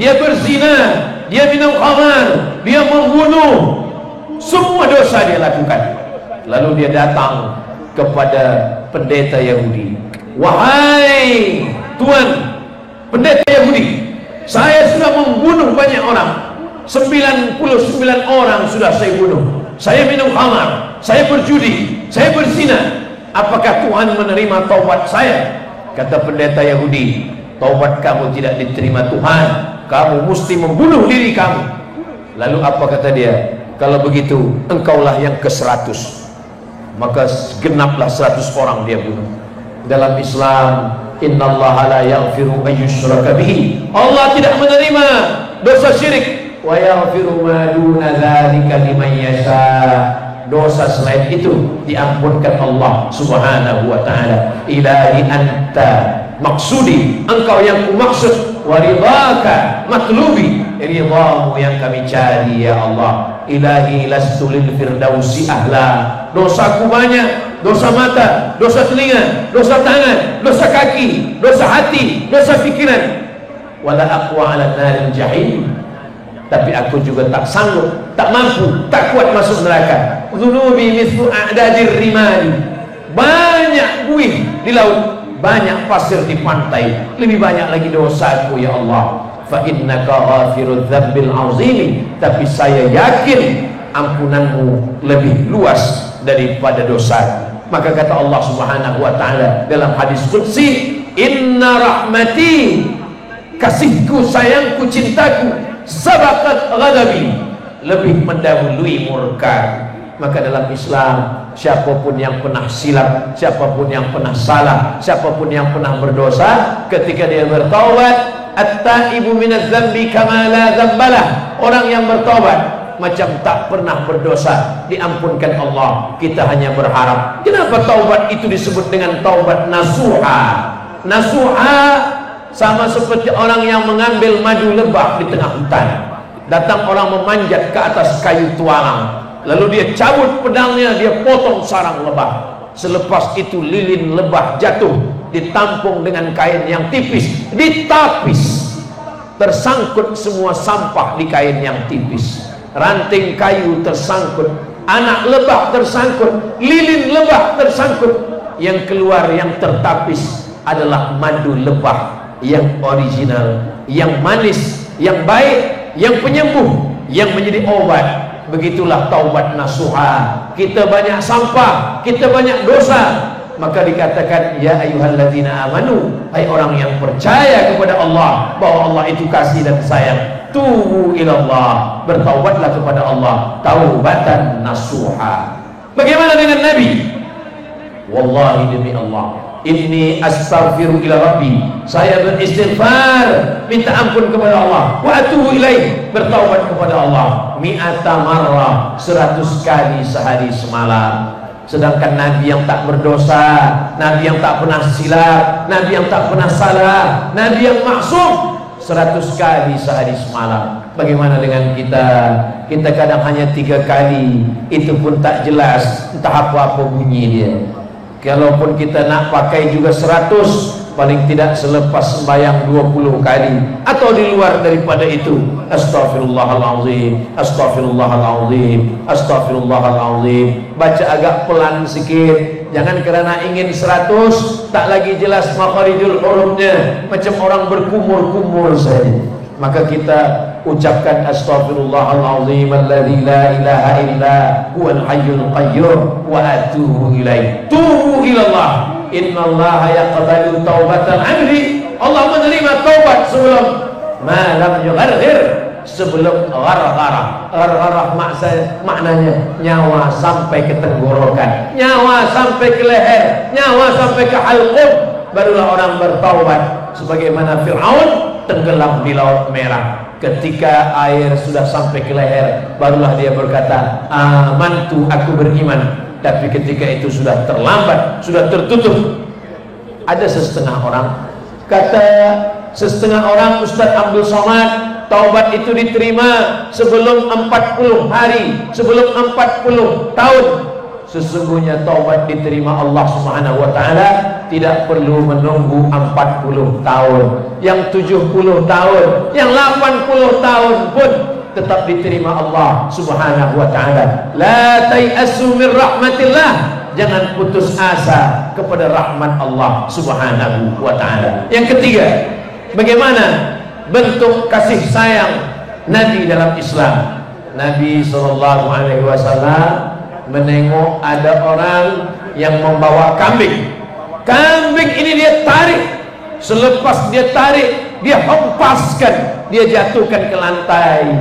dia berzina, dia minum khamar, dia membunuh, semua dosa dia lakukan. Lalu dia datang kepada pendeta Yahudi. Wahai Tuan, pendeta Yahudi, saya sudah membunuh banyak orang. 99 orang sudah saya bunuh. Saya minum khamar, saya berjudi, saya berzina. Apakah Tuhan menerima taubat saya? Kata pendeta Yahudi, taubat kamu tidak diterima Tuhan, kamu mesti membunuh diri kamu. Lalu apa kata dia? Kalau begitu engkaulah yang ke-100. Maka genaplah 100 orang dia bunuh. Dalam Islam, innallaha la yaghfiru an yushraka bihi, Allah tidak menerima dosa syirik. Wa yaghfiru ma duna dzalika liman yasha. Dosa selain itu diampunkan Allah Subhanahu wa taala. Ilahi anta maksudi, engkau yang kumaksud, wa ridhaka matlubi, ridhamu yang kami cari ya Allah. Ilahi lastu lil firdausi ahla. Dosaku banyak, dosa mata, dosa telinga, dosa tangan, dosa kaki, dosa hati, dosa pikiran. Wala aqwa 'ala naril jahim. Tapi aku juga tak sanggup, tak mampu, tak kuat masuk neraka. Dzunubi mithlu a'dadir rimani. Banyak buih di laut, banyak pasir di pantai, lebih banyak lagi dosaku ya Allah. Fa innaka ghafirudz dzambil 'azim. Tapi saya yakin ampunanmu lebih luas daripada dosa. Maka kata Allah Subhanahu wa taala dalam hadis qudsi, inna rahmati, kasihku, sayangku, cintaku, sabaqat ghadabi, lebih mendahului murka. Maka dalam Islam, siapapun yang pernah silap, siapapun yang pernah salah, siapapun yang pernah berdosa, ketika dia bertaubat, at-taibu minadz dzambi kama la dzambalah. Orang yang bertaubat macam tak pernah berdosa, diampunkan Allah. Kita hanya berharap. Kenapa taubat itu disebut dengan taubat nasuha? Nasuha sama seperti orang yang mengambil madu lebah di tengah hutan. Datang orang memanjat ke atas kayu tualang, lalu dia cabut pedangnya, dia potong sarang lebah. Selepas itu lilin lebah jatuh, ditampung dengan kain yang tipis, ditapis, tersangkut semua sampah di kain yang tipis. Ranting kayu tersangkut, anak lebah tersangkut, lilin lebah tersangkut. Yang keluar, yang tertapis adalah madu lebah yang original, yang manis, yang baik, yang penyembuh, yang menjadi obat. Begitulah taubat nasuha. Kita banyak sampah, kita banyak dosa, maka dikatakan ya ayyuhalladzina amanu, hai orang yang percaya kepada Allah bahwa Allah itu kasih dan sayang, tubu ilallah, bertaubatlah kepada Allah taubatan nasuha. Bagaimana dengan Nabi? Wallahi demi Allah, inni astaghfiru ila rabbi, saya beristighfar, minta ampun kepada Allah, wa atubu ilaih, bertaubat kepada Allah, mi'ata marrah, 100 kali sehari semalam. Sedangkan Nabi yang tak berdosa, Nabi yang tak pernah silap, Nabi yang tak pernah salah, Nabi yang maksum, 100 kali sehari semalam. Bagaimana dengan kita? Kita kadang hanya 3 kali, itu pun tak jelas entah apa-apa bunyi dia. Kalaupun kita nak pakai juga 100, paling tidak selepas sembahyang 20 kali atau di luar daripada itu. Astaghfirullahaladzim, astaghfirullahaladzim, astaghfirullahaladzim. Baca agak pelan sikit. Jangan kerana ingin 100 tak lagi jelas makharijul hurufnya, macam orang berkumur-kumur saja. Maka kita ucapkan astaghfirullahaladzim alladzi la ilaha illa huwal hayyul qayyum wa atubu ilaih. Tubu ilallah, innallaha yaqbalu taubatan 'abdi. Allah menerima taubat sebelum malam yugharghir, sebelum gharghara. Gharghara maknanya nyawa sampai ke tenggorokan, nyawa sampai ke leher, nyawa sampai ke halqum, barulah orang bertaubat. Sebagaimana Fir'aun tenggelam di Laut Merah, ketika air sudah sampai ke leher, barulah dia berkata, amantu, aku beriman. Tapi ketika itu sudah terlambat, sudah tertutup. Ada setengah orang, kata setengah orang, Ustaz Abdul Somad, taubat itu diterima sebelum 40 hari, sebelum 40 tahun. Sesungguhnya taubat diterima Allah Subhanahu wa taala tidak perlu menunggu 40 tahun. Yang 70 tahun, yang 80 tahun pun tetap diterima Allah Subhanahu wa taala. La tayasu min rahmatillah. Jangan putus asa kepada rahmat Allah Subhanahu wa taala. Yang ketiga, bagaimana bentuk kasih sayang Nabi dalam Islam? Nabi SAW menengok ada orang yang membawa kambing. Kambing ini dia tarik, selepas dia tarik, dia hempaskan, dia jatuhkan ke lantai.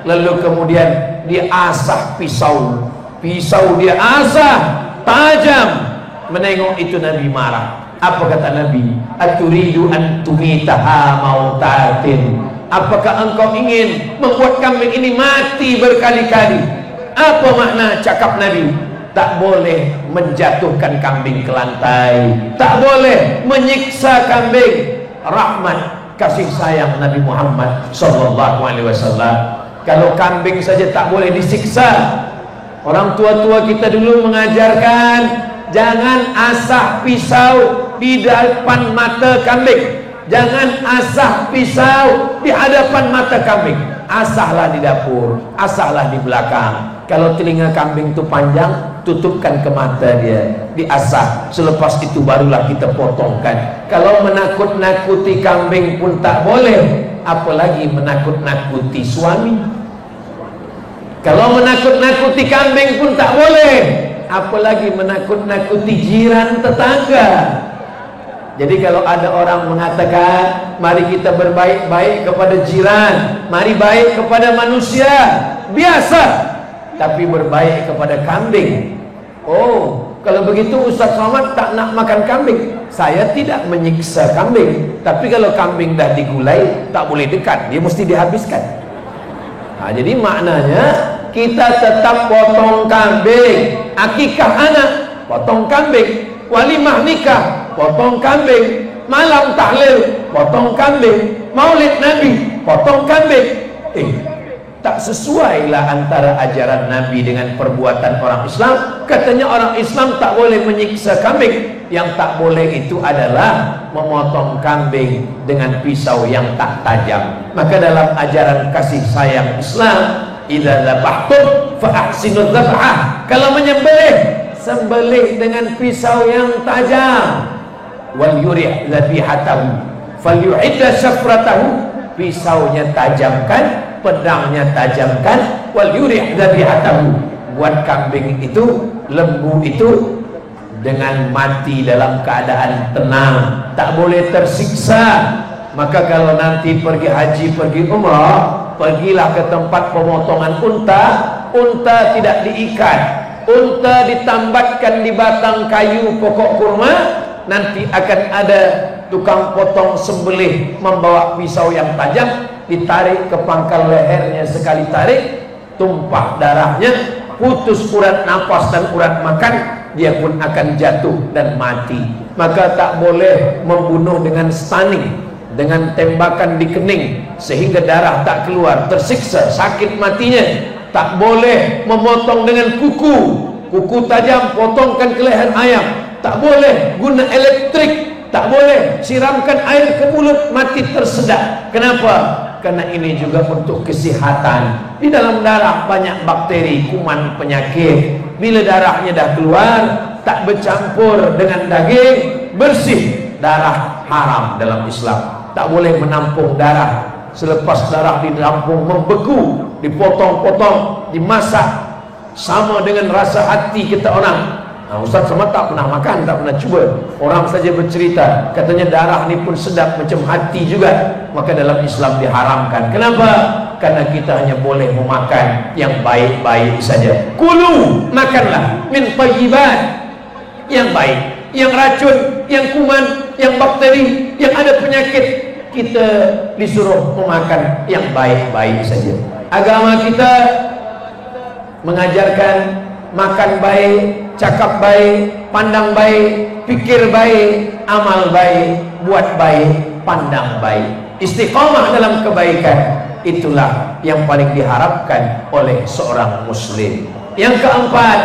Lalu kemudian dia asah pisau, pisau dia asah tajam. Menengok itu Nabi marah. Apa kata Nabi? Aturidu an tumitaha mautatin. Apakah engkau ingin membuat kambing ini mati berkali-kali? Apa makna cakap Nabi? Tak boleh menjatuhkan kambing ke lantai, tak boleh menyiksa kambing. Rahmat kasih sayang Nabi Muhammad SAW. Kalau kambing saja tak boleh disiksa. Orang tua-tua kita dulu mengajarkan, jangan asah pisau di depan mata kambing, jangan asah pisau di hadapan mata kambing. Asahlah di dapur, asahlah di belakang. Kalau telinga kambing itu panjang, tutupkan ke mata dia, diasah. Selepas itu barulah kita potongkan. Kalau menakut-nakuti kambing pun tak boleh, apalagi menakut-nakuti suami. Kalau menakut-nakuti kambing pun tak boleh, apalagi menakut-nakuti jiran tetangga. Jadi kalau ada orang mengatakan, mari kita berbaik-baik kepada jiran, mari baik kepada manusia, biasa. Tapi berbaik kepada kambing, oh, kalau begitu Ustaz Somad tak nak makan kambing. Saya tidak menyiksa kambing, tapi kalau kambing dah digulai, tak boleh dekat, dia mesti dihabiskan. Nah, jadi maknanya kita tetap potong kambing. Akikah anak, potong kambing. Walimah nikah, potong kambing. Malam tahlil, potong kambing. Maulid Nabi, potong kambing. Tak sesuailah antara ajaran Nabi dengan perbuatan orang Islam. Katanya orang Islam tak boleh menyiksa kambing. Yang tak boleh itu adalah memotong kambing dengan pisau yang tak tajam. Maka dalam ajaran kasih sayang Islam, idza dzabhtum fa ahsinuz dzabhah. Kalau menyembelih, sembelih dengan pisau yang tajam. Wal yurih dzabihatahu falyu'idda syafratahu. Pisaunya tajamkan, pedangnya tajamkan. Wal yurih dzabihatahu. Buat kambing itu, lembu itu dengan mati dalam keadaan tenang, tak boleh tersiksa. Maka kalau nanti pergi haji, pergi umrah, pergilah ke tempat pemotongan unta. Unta tidak diikat, unta ditambatkan di batang kayu pokok kurma. Nanti akan ada tukang potong sembelih membawa pisau yang tajam, ditarik ke pangkal lehernya, sekali tarik tumpah darahnya, putus urat nafas dan urat makan, dia pun akan jatuh dan mati. Maka tak boleh membunuh dengan stunning, dengan tembakan di kening sehingga darah tak keluar, tersiksa, sakit matinya. Tak boleh memotong dengan kuku, kuku tajam, potongkan ke leher ayam. tak boleh guna elektrik, tak boleh siramkan air ke mulut, mati tersedak. Kenapa? Karena ini juga untuk kesihatan. Di dalam darah banyak bakteri, kuman, penyakit. Bila darahnya dah keluar, tak bercampur dengan daging, bersih. Darah haram dalam Islam. Tak boleh menampung darah. Selepas darah ditampung membeku, dipotong-potong, dimasak, sama dengan rasa hati kita orang. Ustaz Somad tak pernah makan, tak pernah cuba. Orang saja bercerita, katanya darah ni pun sedap macam hati juga. Maka dalam Islam diharamkan. Kenapa? Karena kita hanya boleh memakan yang baik-baik saja. Kulu, makanlah min thayyibat, yang baik. Yang racun, yang kuman, yang bakteri, yang ada penyakit, kita disuruh memakan yang baik-baik saja. Agama kita mengajarkan makan baik, cakap baik, pandang baik, fikir baik, amal baik, buat baik, pandang baik. Istiqamah dalam kebaikan, itulah yang paling diharapkan oleh seorang muslim. Yang keempat,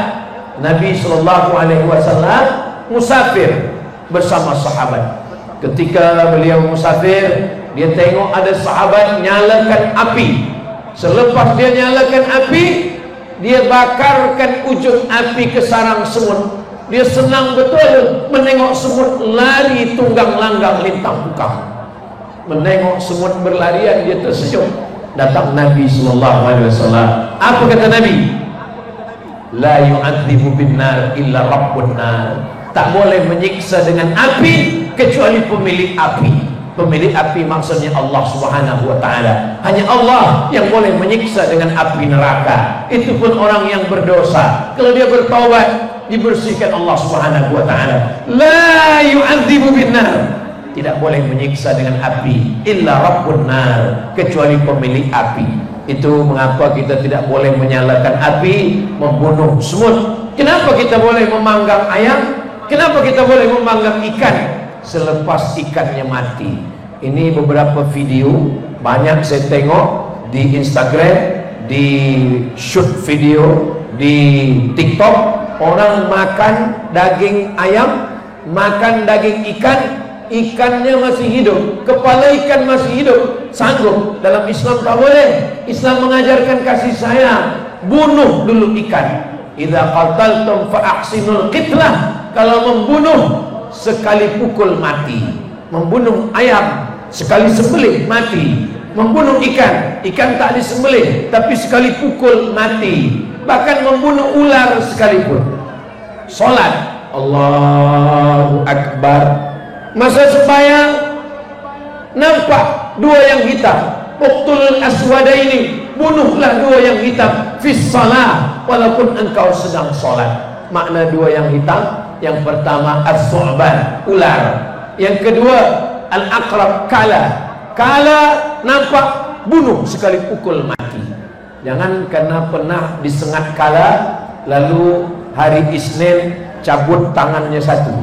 Nabi SAW musafir bersama sahabat. Ketika beliau musafir, dia tengok ada sahabat nyalakan api. Selepas dia nyalakan api, dia bakarkan ujung api ke sarang semut. Dia senang betul menengok semut lari tunggang langgang lintang bukang. Menengok semut berlarian, dia tersenyum. Datang Nabi SAW. Apa kata Nabi? La yu'adzibu bin nar illa rabbun nar. Tak boleh menyiksa dengan api kecuali pemilik api. Pemilik api maksudnya Allah Subhanahu wa ta'ala. Hanya Allah yang boleh menyiksa dengan api neraka. Itu pun orang yang berdosa. Kalau dia bertaubat, dibersihkan Allah Subhanahu wa ta'ala. La yu'adzibu bin nar. Tidak boleh menyiksa dengan api illa rabbun nar, kecuali pemilik api. Itu mengapa kita tidak boleh menyalakan api, membunuh semut. Kenapa kita boleh memanggang ayam? Kenapa kita boleh memanggang ikan selepas ikannya mati? Ini beberapa video banyak saya tengok di Instagram, di shoot video di TikTok. Orang makan daging ayam, makan daging ikan, ikannya masih hidup, kepala ikan masih hidup, sanggup. Dalam Islam tak boleh. Islam mengajarkan kasih sayang. Bunuh dulu ikan. Idza qataltum fa ahsinul qitlah. Kalau membunuh, sekali pukul mati. Membunuh ayam, sekali sembelih mati. Membunuh ikan, ikan tak disembelih, tapi sekali pukul mati. Bahkan membunuh ular sekalipun. Salat, Allahu Akbar. Masa sembahyang, nampak dua yang hitam. Uqtul aswadaini, bunuhlah dua yang hitam. Fis salah, walaupun engkau sedang salat. Makna dua yang hitam, yang pertama as-su'ban, ular. Yang kedua al-aqrab, kala. Kala nampak, bunuh sekali pukul mati. Jangan karena pernah disengat kala, lalu hari Isnin cabut tangannya satu,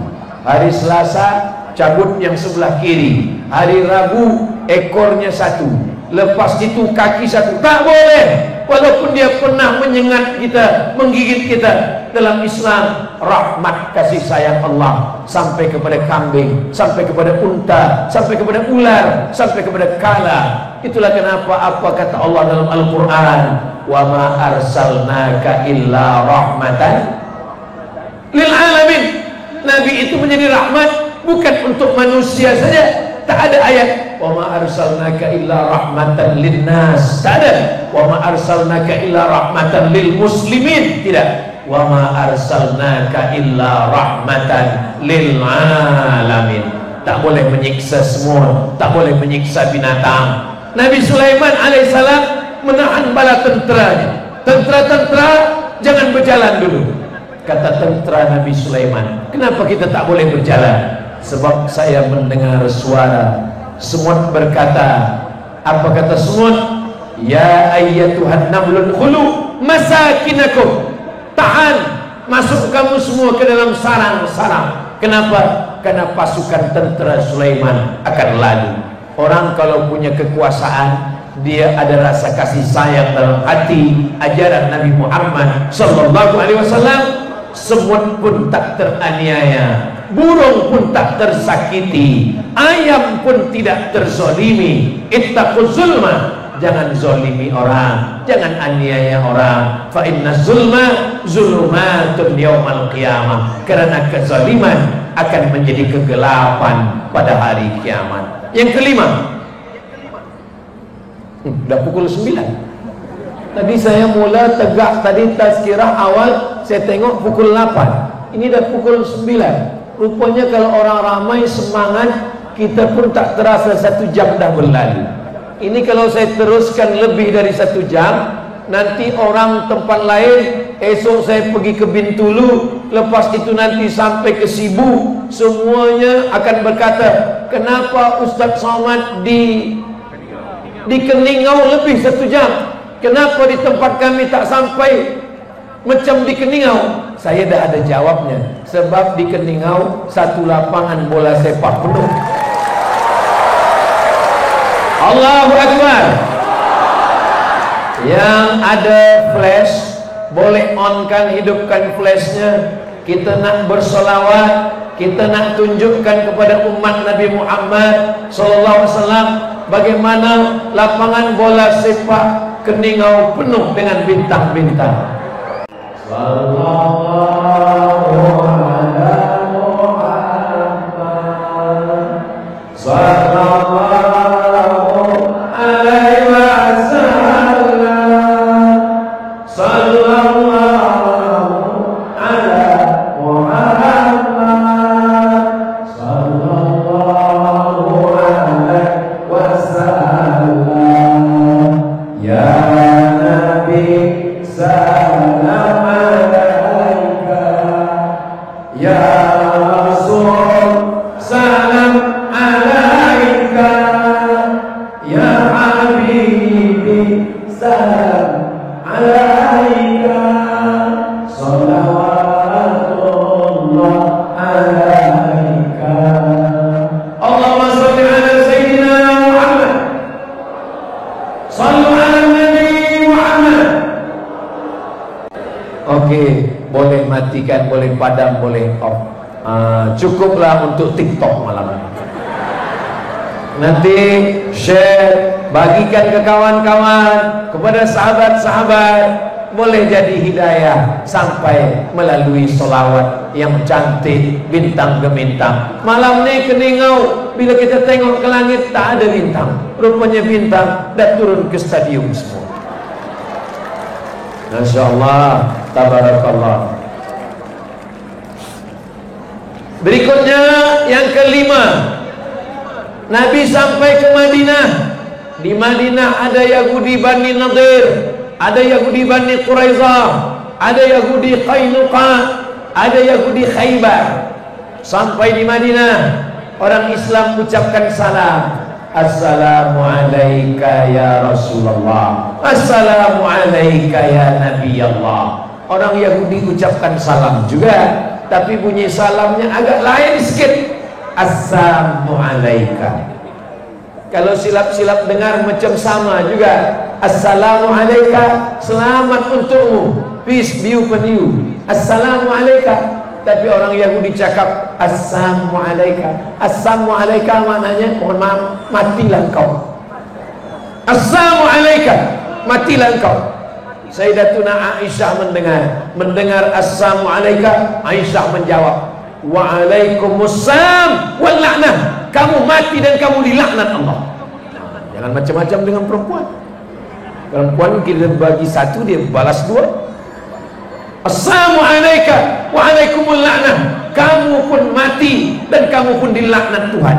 hari Selasa cabut yang sebelah kiri, hari Rabu ekornya satu, lepas itu kaki satu. Tak boleh. Walaupun dia pernah menyengat kita, menggigit kita. Dalam Islam, rahmat kasih sayang Allah sampai kepada kambing, sampai kepada unta, sampai kepada ular, sampai kepada kala. Itulah kenapa apa kata Allah dalam Al-Quran, wa ma arsalnaka illa rahmatan lil alamin. Nabi itu menjadi rahmat bukan untuk manusia saja. Tak ada ayat wa ma arsalnaka illa rahmatan linnas. Tak ada wa ma arsalnaka illa rahmatan lil muslimin. Tidak. Wa ma arsalnaka illa rahmatan lil alamin. Tak boleh menyiksa semua, tak boleh menyiksa binatang. Nabi Sulaiman alaihissalam menahan bala tenteranya. Tentera-tentera jangan berjalan dulu. Kata tentera Nabi Sulaiman, kenapa kita tak boleh berjalan? Sebab saya mendengar suara semut berkata. Apa kata semut? Ya ayyatuhan namlul khulu masakinakum. Tahan, masuk kamu semua ke dalam sarang-sarang. Kenapa? Karena pasukan tentera Sulaiman akan lalu. Orang kalau punya kekuasaan, dia ada rasa kasih sayang dalam hati. Ajaran Nabi Muhammad sallallahu alaihi wasallam, semut pun tak teraniaya, burung pun tak tersakiti, ayam pun tidak terzolimi. Ittaquz zulma, jangan zolimi orang, jangan aniaya orang. Fa inna zulma zulumatun yaumal qiyamah, karena kezaliman akan menjadi kegelapan pada hari kiamat. Yang kelima, udah pukul 9. Tadi saya mula tegak, tadi tazkirah awal saya tengok pukul 8. Ini dah pukul 9. Rupanya kalau orang ramai semangat, kita pun tak terasa 1 jam dah berlalu. Ini kalau saya teruskan lebih dari 1 jam, nanti orang tempat lain, esok saya pergi ke Bintulu, lepas itu nanti sampai ke Sibu, semuanya akan berkata, kenapa Ustaz Somad di Keningau lebih 1 jam? Kenapa di tempat kami tak sampai macam di Keningau? Saya dah ada jawabnya. Sebab di Keningau 1 lapangan bola sepak penuh. Allahu Akbar. Yang ada flash, boleh onkan, hidupkan flashnya. Kita nak bersolawat, kita nak tunjukkan kepada umat Nabi Muhammad SAW bagaimana lapangan bola sepak Keningau penuh dengan bintang-bintang. Sallallahu ala Muhammad, sallallahu alaihi wasallam, sallallahu ala Muhammad, sallallahu alaihi wasallam. Ya Nabi salam alaika, ya Rasul salam alaika, ya Habibi salam alaika, salawatullah alaika. Allahumma salli ala Sayyidina Muhammad, sallu ala Nabi Muhammad. Oke, boleh matikan, boleh padam, boleh off. Cukuplah untuk TikTok malam ini. Nanti share, bagikan ke kawan-kawan, kepada sahabat-sahabat, boleh jadi hidayah sampai melalui solawat yang cantik, bintang gemintang. Malam ni Keningau, bila kita tengok ke langit tak ada bintang, rupanya bintang dah turun ke stadium semua. Masya Allah, tabarakallah. Berikutnya yang kelima, Nabi sampai ke Madinah. Di Madinah ada Yahudi Bani Nadir, ada Yahudi Bani Quraizah, ada Yahudi Qainuqa, ada Yahudi Khaybar. Sampai di Madinah, orang Islam ucapkan salam. Assalamu alayka ya Rasulullah, assalamu alayka ya Nabi Allah. Orang Yahudi ucapkan salam juga, tapi bunyi salamnya agak lain sikit. Assalamu alayka. Kalau silap-silap dengar macam sama juga. Assalamu alayka, selamat untukmu, peace be upon you. Assalamu alayka. Tapi orang Yahudi cakap Assalamu alayka. Assalamu alayka maknanya mohon maaf, matilah engkau. Assalamu alayka, matilah engkau. Sayyidatuna Aisyah mendengar Assalamu alayka. Aisyah menjawab, Waalaikumsalam wal la'nah. Kamu mati dan kamu dilaknat Allah. Jangan macam-macam dengan perempuan. Perempuan kita bagi 1, dia balas 2. Assalamu alayka wa alaikumul la'nah. Kamu pun mati dan kamu pun dilaknat Tuhan.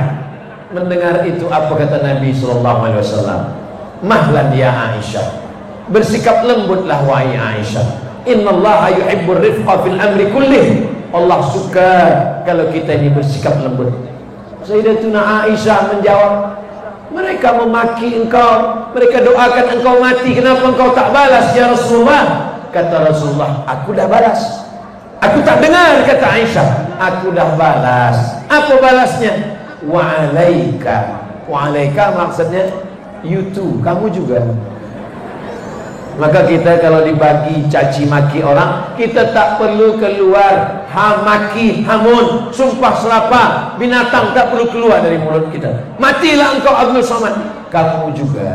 Mendengar itu apa kata Nabi SAW? Mahlan ya Aisyah, bersikap lembutlah wahai Aisyah. Innallaha yuhibbur rifqa fil amri kullih. Allah suka kalau kita ini bersikap lembut. Sayyidatuna Aisyah menjawab, mereka memaki engkau, mereka doakan engkau mati, kenapa engkau tak balas ya Rasulullah? Kata Rasulullah, aku dah balas. Aku tak dengar, kata Aisyah. Aku dah balas. Apa balasnya? Wa'alaika. Wa'alaika maksudnya you too, kamu juga. Maka kita kalau dibagi caci maki orang, kita tak perlu keluar maki, hamun, sumpah serapah, binatang tak perlu keluar dari mulut kita. Matilah engkau Abdul Somad. Kamu juga.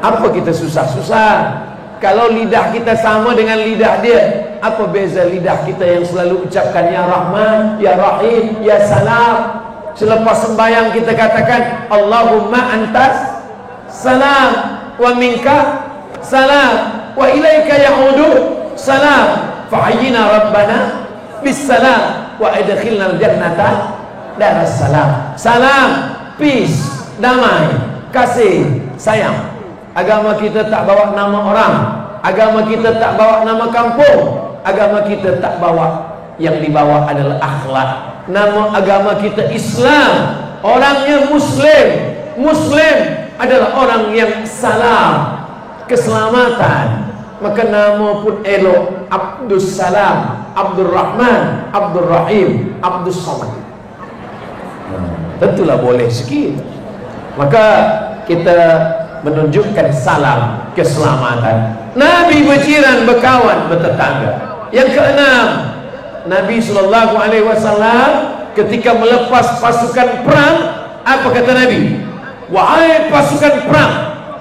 Apa kita susah-susah? Kalau lidah kita sama dengan lidah dia, apa beza lidah kita yang selalu ucapkan Ya Rahman, Ya Rahim, Ya Salam. Selepas sembahyang kita katakan Allahumma antas salam wa minka salam wa ilaika ya'udu salam fa'ayyina rabbana bis salam wa adkhilna al-jannata daras salam. Salam, peace, damai, kasih, sayang. Agama kita tak bawa nama orang, agama kita tak bawa nama kampung, agama kita tak bawa, yang dibawa adalah akhlak. Nama agama kita Islam, orangnya Muslim. Muslim adalah orang yang salam, keselamatan. Maka nama pun elok, Abdus Salam, Abdul Rahman, Abdul Rahim, Abdus Somad. Tentulah boleh sikit. Maka kita menunjukkan salam, keselamatan. Nabi berjiran, berkawan, bertetangga. Yang keenam, Nabi SAW ketika melepas pasukan perang, apa kata Nabi? Wahai pasukan perang,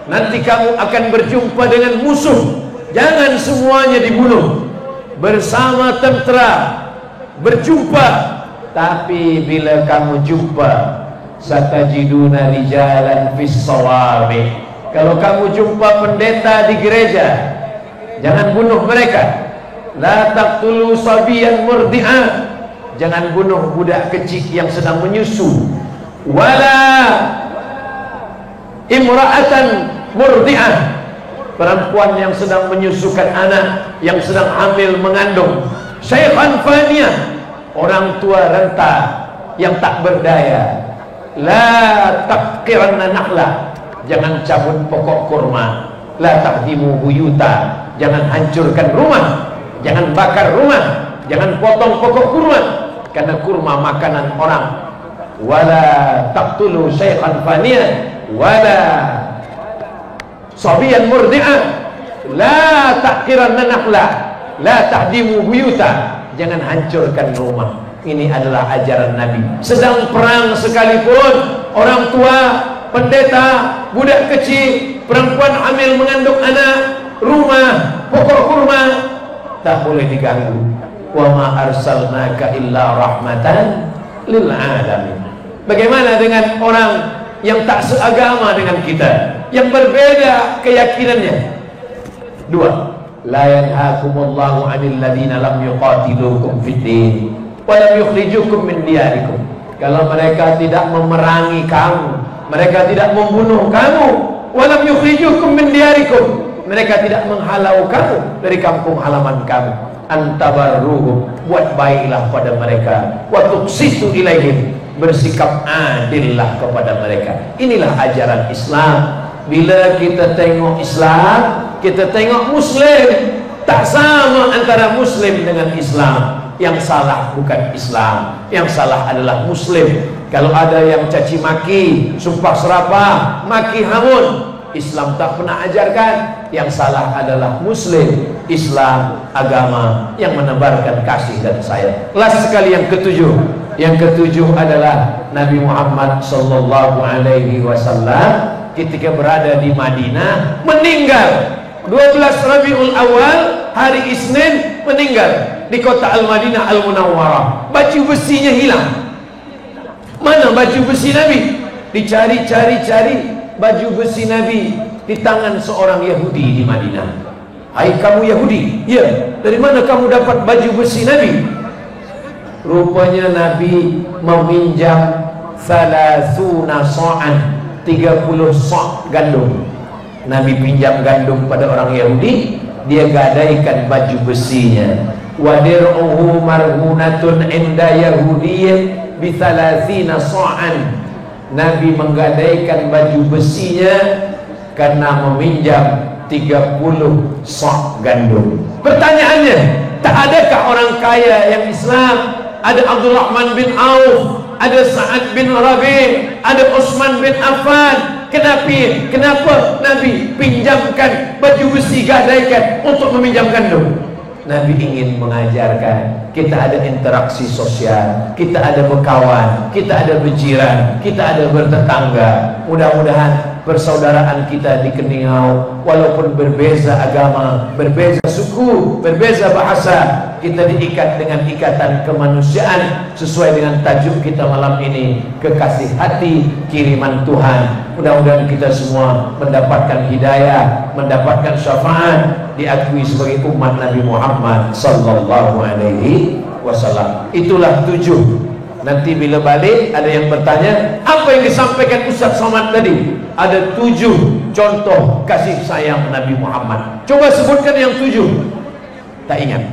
nanti kamu akan berjumpa dengan musuh, jangan semuanya dibunuh. Bersama tentera berjumpa, tapi bila kamu jumpa, satajiduna rijalan fis sawami. Kalau kamu jumpa pendeta di gereja, jangan bunuh mereka. La taqtulu sabiyan murdi'ah, jangan bunuh budak kecil yang sedang menyusu. Wala imra'atan murdi'ah, perempuan yang sedang menyusukan anak, yang sedang hamil mengandung. Syaikhan faniyah, orang tua renta yang tak berdaya. La taqqiranna nakhla, jangan cabut pokok kurma. La tahdimu buyuta, jangan hancurkan rumah. Jangan bakar rumah, jangan potong pokok kurma, karena kurma makanan orang. Wala taqtulu syaikhan faniyah wala sabiyan murdi'ah, la tahqiranna nakhla, la tahdimu buyuta, jangan hancurkan rumah. Ini adalah ajaran Nabi. Sedang perang sekalipun, orang tua, pendeta, budak kecil, perempuan hamil mengandung anak, rumah, pokok kurma tak boleh diganggu. Wa ma arsalnaka illa rahmatan lil alamin. Bagaimana dengan orang yang tak seagama dengan kita, yang berbeda keyakinannya? Dua, la yanhaakumullahu 'anil ladzina lam yuqatilukum fid din wa lam yukhrijukum min diyarikum. Kalau mereka tidak memerangi kamu, mereka tidak membunuh kamu, wa lam yukhrijukum min diyarikum, mereka tidak menghalau kamu dari kampung halaman kamu, antabarruhum, buat baiklah pada mereka, wa tuqsitu ilaihim, bersikap adillah kepada mereka. Inilah ajaran Islam. Bila kita tengok Islam, kita tengok Muslim, tak sama antara Muslim dengan Islam. Yang salah bukan Islam, yang salah adalah Muslim. Kalau ada yang caci maki, sumpah serapah, maki hamun, Islam tak pernah ajarkan. Yang salah adalah Muslim. Islam agama yang menebarkan kasih dan sayang. Last sekali yang ketujuh. Yang ketujuh adalah Nabi Muhammad sallallahu alaihi wasallam ketika berada di Madinah meninggal 12 Rabiul Awal, hari Isnin, meninggal di kota Al-Madinah Al-Munawwarah. Baju besinya hilang. Mana baju besi Nabi? Dicari-cari baju besi Nabi di tangan seorang Yahudi di Madinah. Hai kamu Yahudi, ya, dari mana kamu dapat baju besi Nabi? Rupanya Nabi meminjam 30 sa'an, 30 sa' gandum. Nabi pinjam gandum pada orang Yahudi, dia gadaikan baju besinya. Wa dir'uhu marhunatun inda yahudiyyin bi 30 sa'an. Nabi menggadaikan baju besinya karena meminjam 30 sa' gandum. Pertanyaannya, tak adakah orang kaya yang Islam? Ada Abdurrahman bin Auf, ada Sa'ad bin Rabi', ada Utsman bin Affan. Kenapa Nabi pinjamkan baju besi, gadaikan untuk meminjamkan itu? Nabi ingin mengajarkan kita ada interaksi sosial, kita ada berkawan, kita ada berjiran, kita ada bertetangga. Mudah-mudahan persaudaraan kita di Keningau, walaupun berbeza agama, berbeza suku, berbeza bahasa, kita diikat dengan ikatan kemanusiaan sesuai dengan tajuk kita malam ini, kekasih hati kiriman Tuhan. Mudah-mudahan kita semua mendapatkan hidayah, mendapatkan syafaat, diakui sebagai umat Nabi Muhammad sallallahu alaihi wasallam. Itulah 7. Nanti bila balik ada yang bertanya, apa yang disampaikan Ustaz Somad tadi? Ada 7 contoh kasih sayang Nabi Muhammad. Coba sebutkan yang 7. Tak ingat.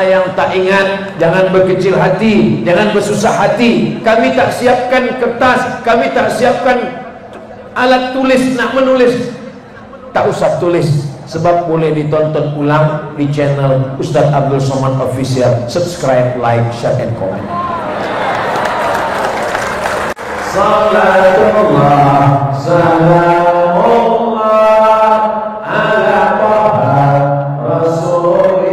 Yang tak ingat jangan berkecil hati, jangan bersusah hati. Kami tak siapkan kertas, kami tak siapkan alat tulis nak menulis. Tak usah tulis, sebab boleh ditonton ulang di channel Ustaz Abdul Somad Official. Subscribe, like, share, and comment. Salatullah, salamullah ala taha rasulillah.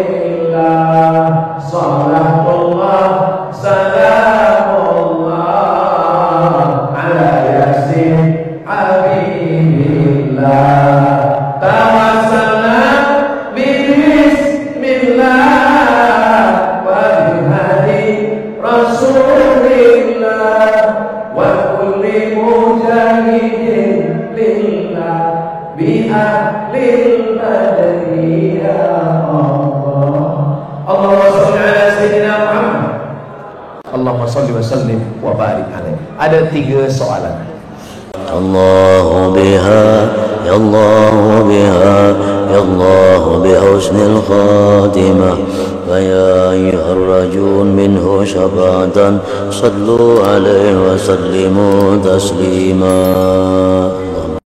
Salatullah, salamullah ala yasin habibillah. Allahumma salli wa sallim wa barik alaihi. Ada 3 soalan. Allah biha, ya Allah biha, ya Allah bihusnil khatimah. فيا أيها الرجل منه شفاعة صلوا عليه وسلموا تسليما.